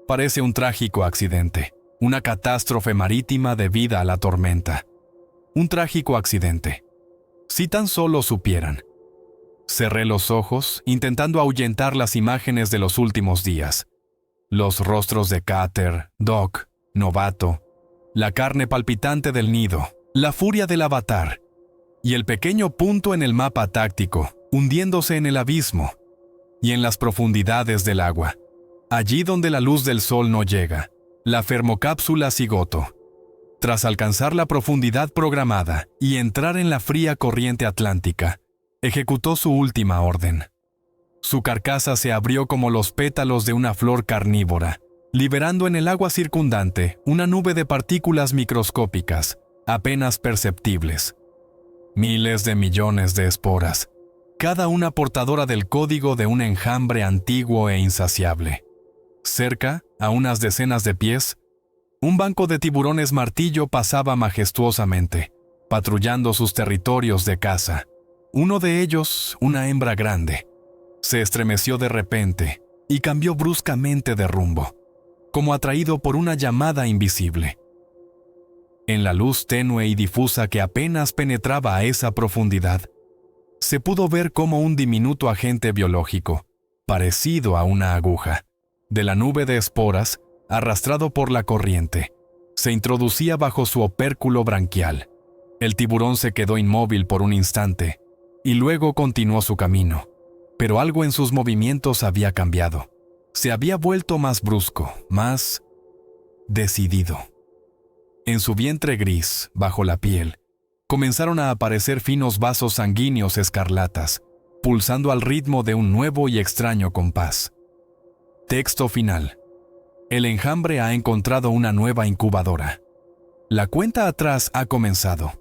Parece un trágico accidente, una catástrofe marítima debida a la tormenta. Un trágico accidente. Si tan solo supieran. Cerré los ojos, intentando ahuyentar las imágenes de los últimos días. Los rostros de Carter, Doc, Novato, la carne palpitante del nido, la furia del avatar, y el pequeño punto en el mapa táctico, hundiéndose en el abismo y en las profundidades del agua. Allí donde la luz del sol no llega, la fermocápsula Cigoto, tras alcanzar la profundidad programada y entrar en la fría corriente atlántica, ejecutó su última orden. Su carcasa se abrió como los pétalos de una flor carnívora, liberando en el agua circundante una nube de partículas microscópicas, apenas perceptibles. Miles de millones de esporas, cada una portadora del código de un enjambre antiguo e insaciable. Cerca, a unas decenas de pies, un banco de tiburones martillo pasaba majestuosamente, patrullando sus territorios de caza. Uno de ellos, una hembra grande, se estremeció de repente y cambió bruscamente de rumbo, como atraído por una llamada invisible. En la luz tenue y difusa que apenas penetraba a esa profundidad, se pudo ver cómo un diminuto agente biológico, parecido a una aguja, de la nube de esporas, arrastrado por la corriente, se introducía bajo su opérculo branquial. El tiburón se quedó inmóvil por un instante y luego continuó su camino, pero algo en sus movimientos había cambiado. Se había vuelto más brusco, más decidido. En su vientre gris, bajo la piel, comenzaron a aparecer finos vasos sanguíneos escarlatas, pulsando al ritmo de un nuevo y extraño compás. Texto final. El enjambre ha encontrado una nueva incubadora. La cuenta atrás ha comenzado.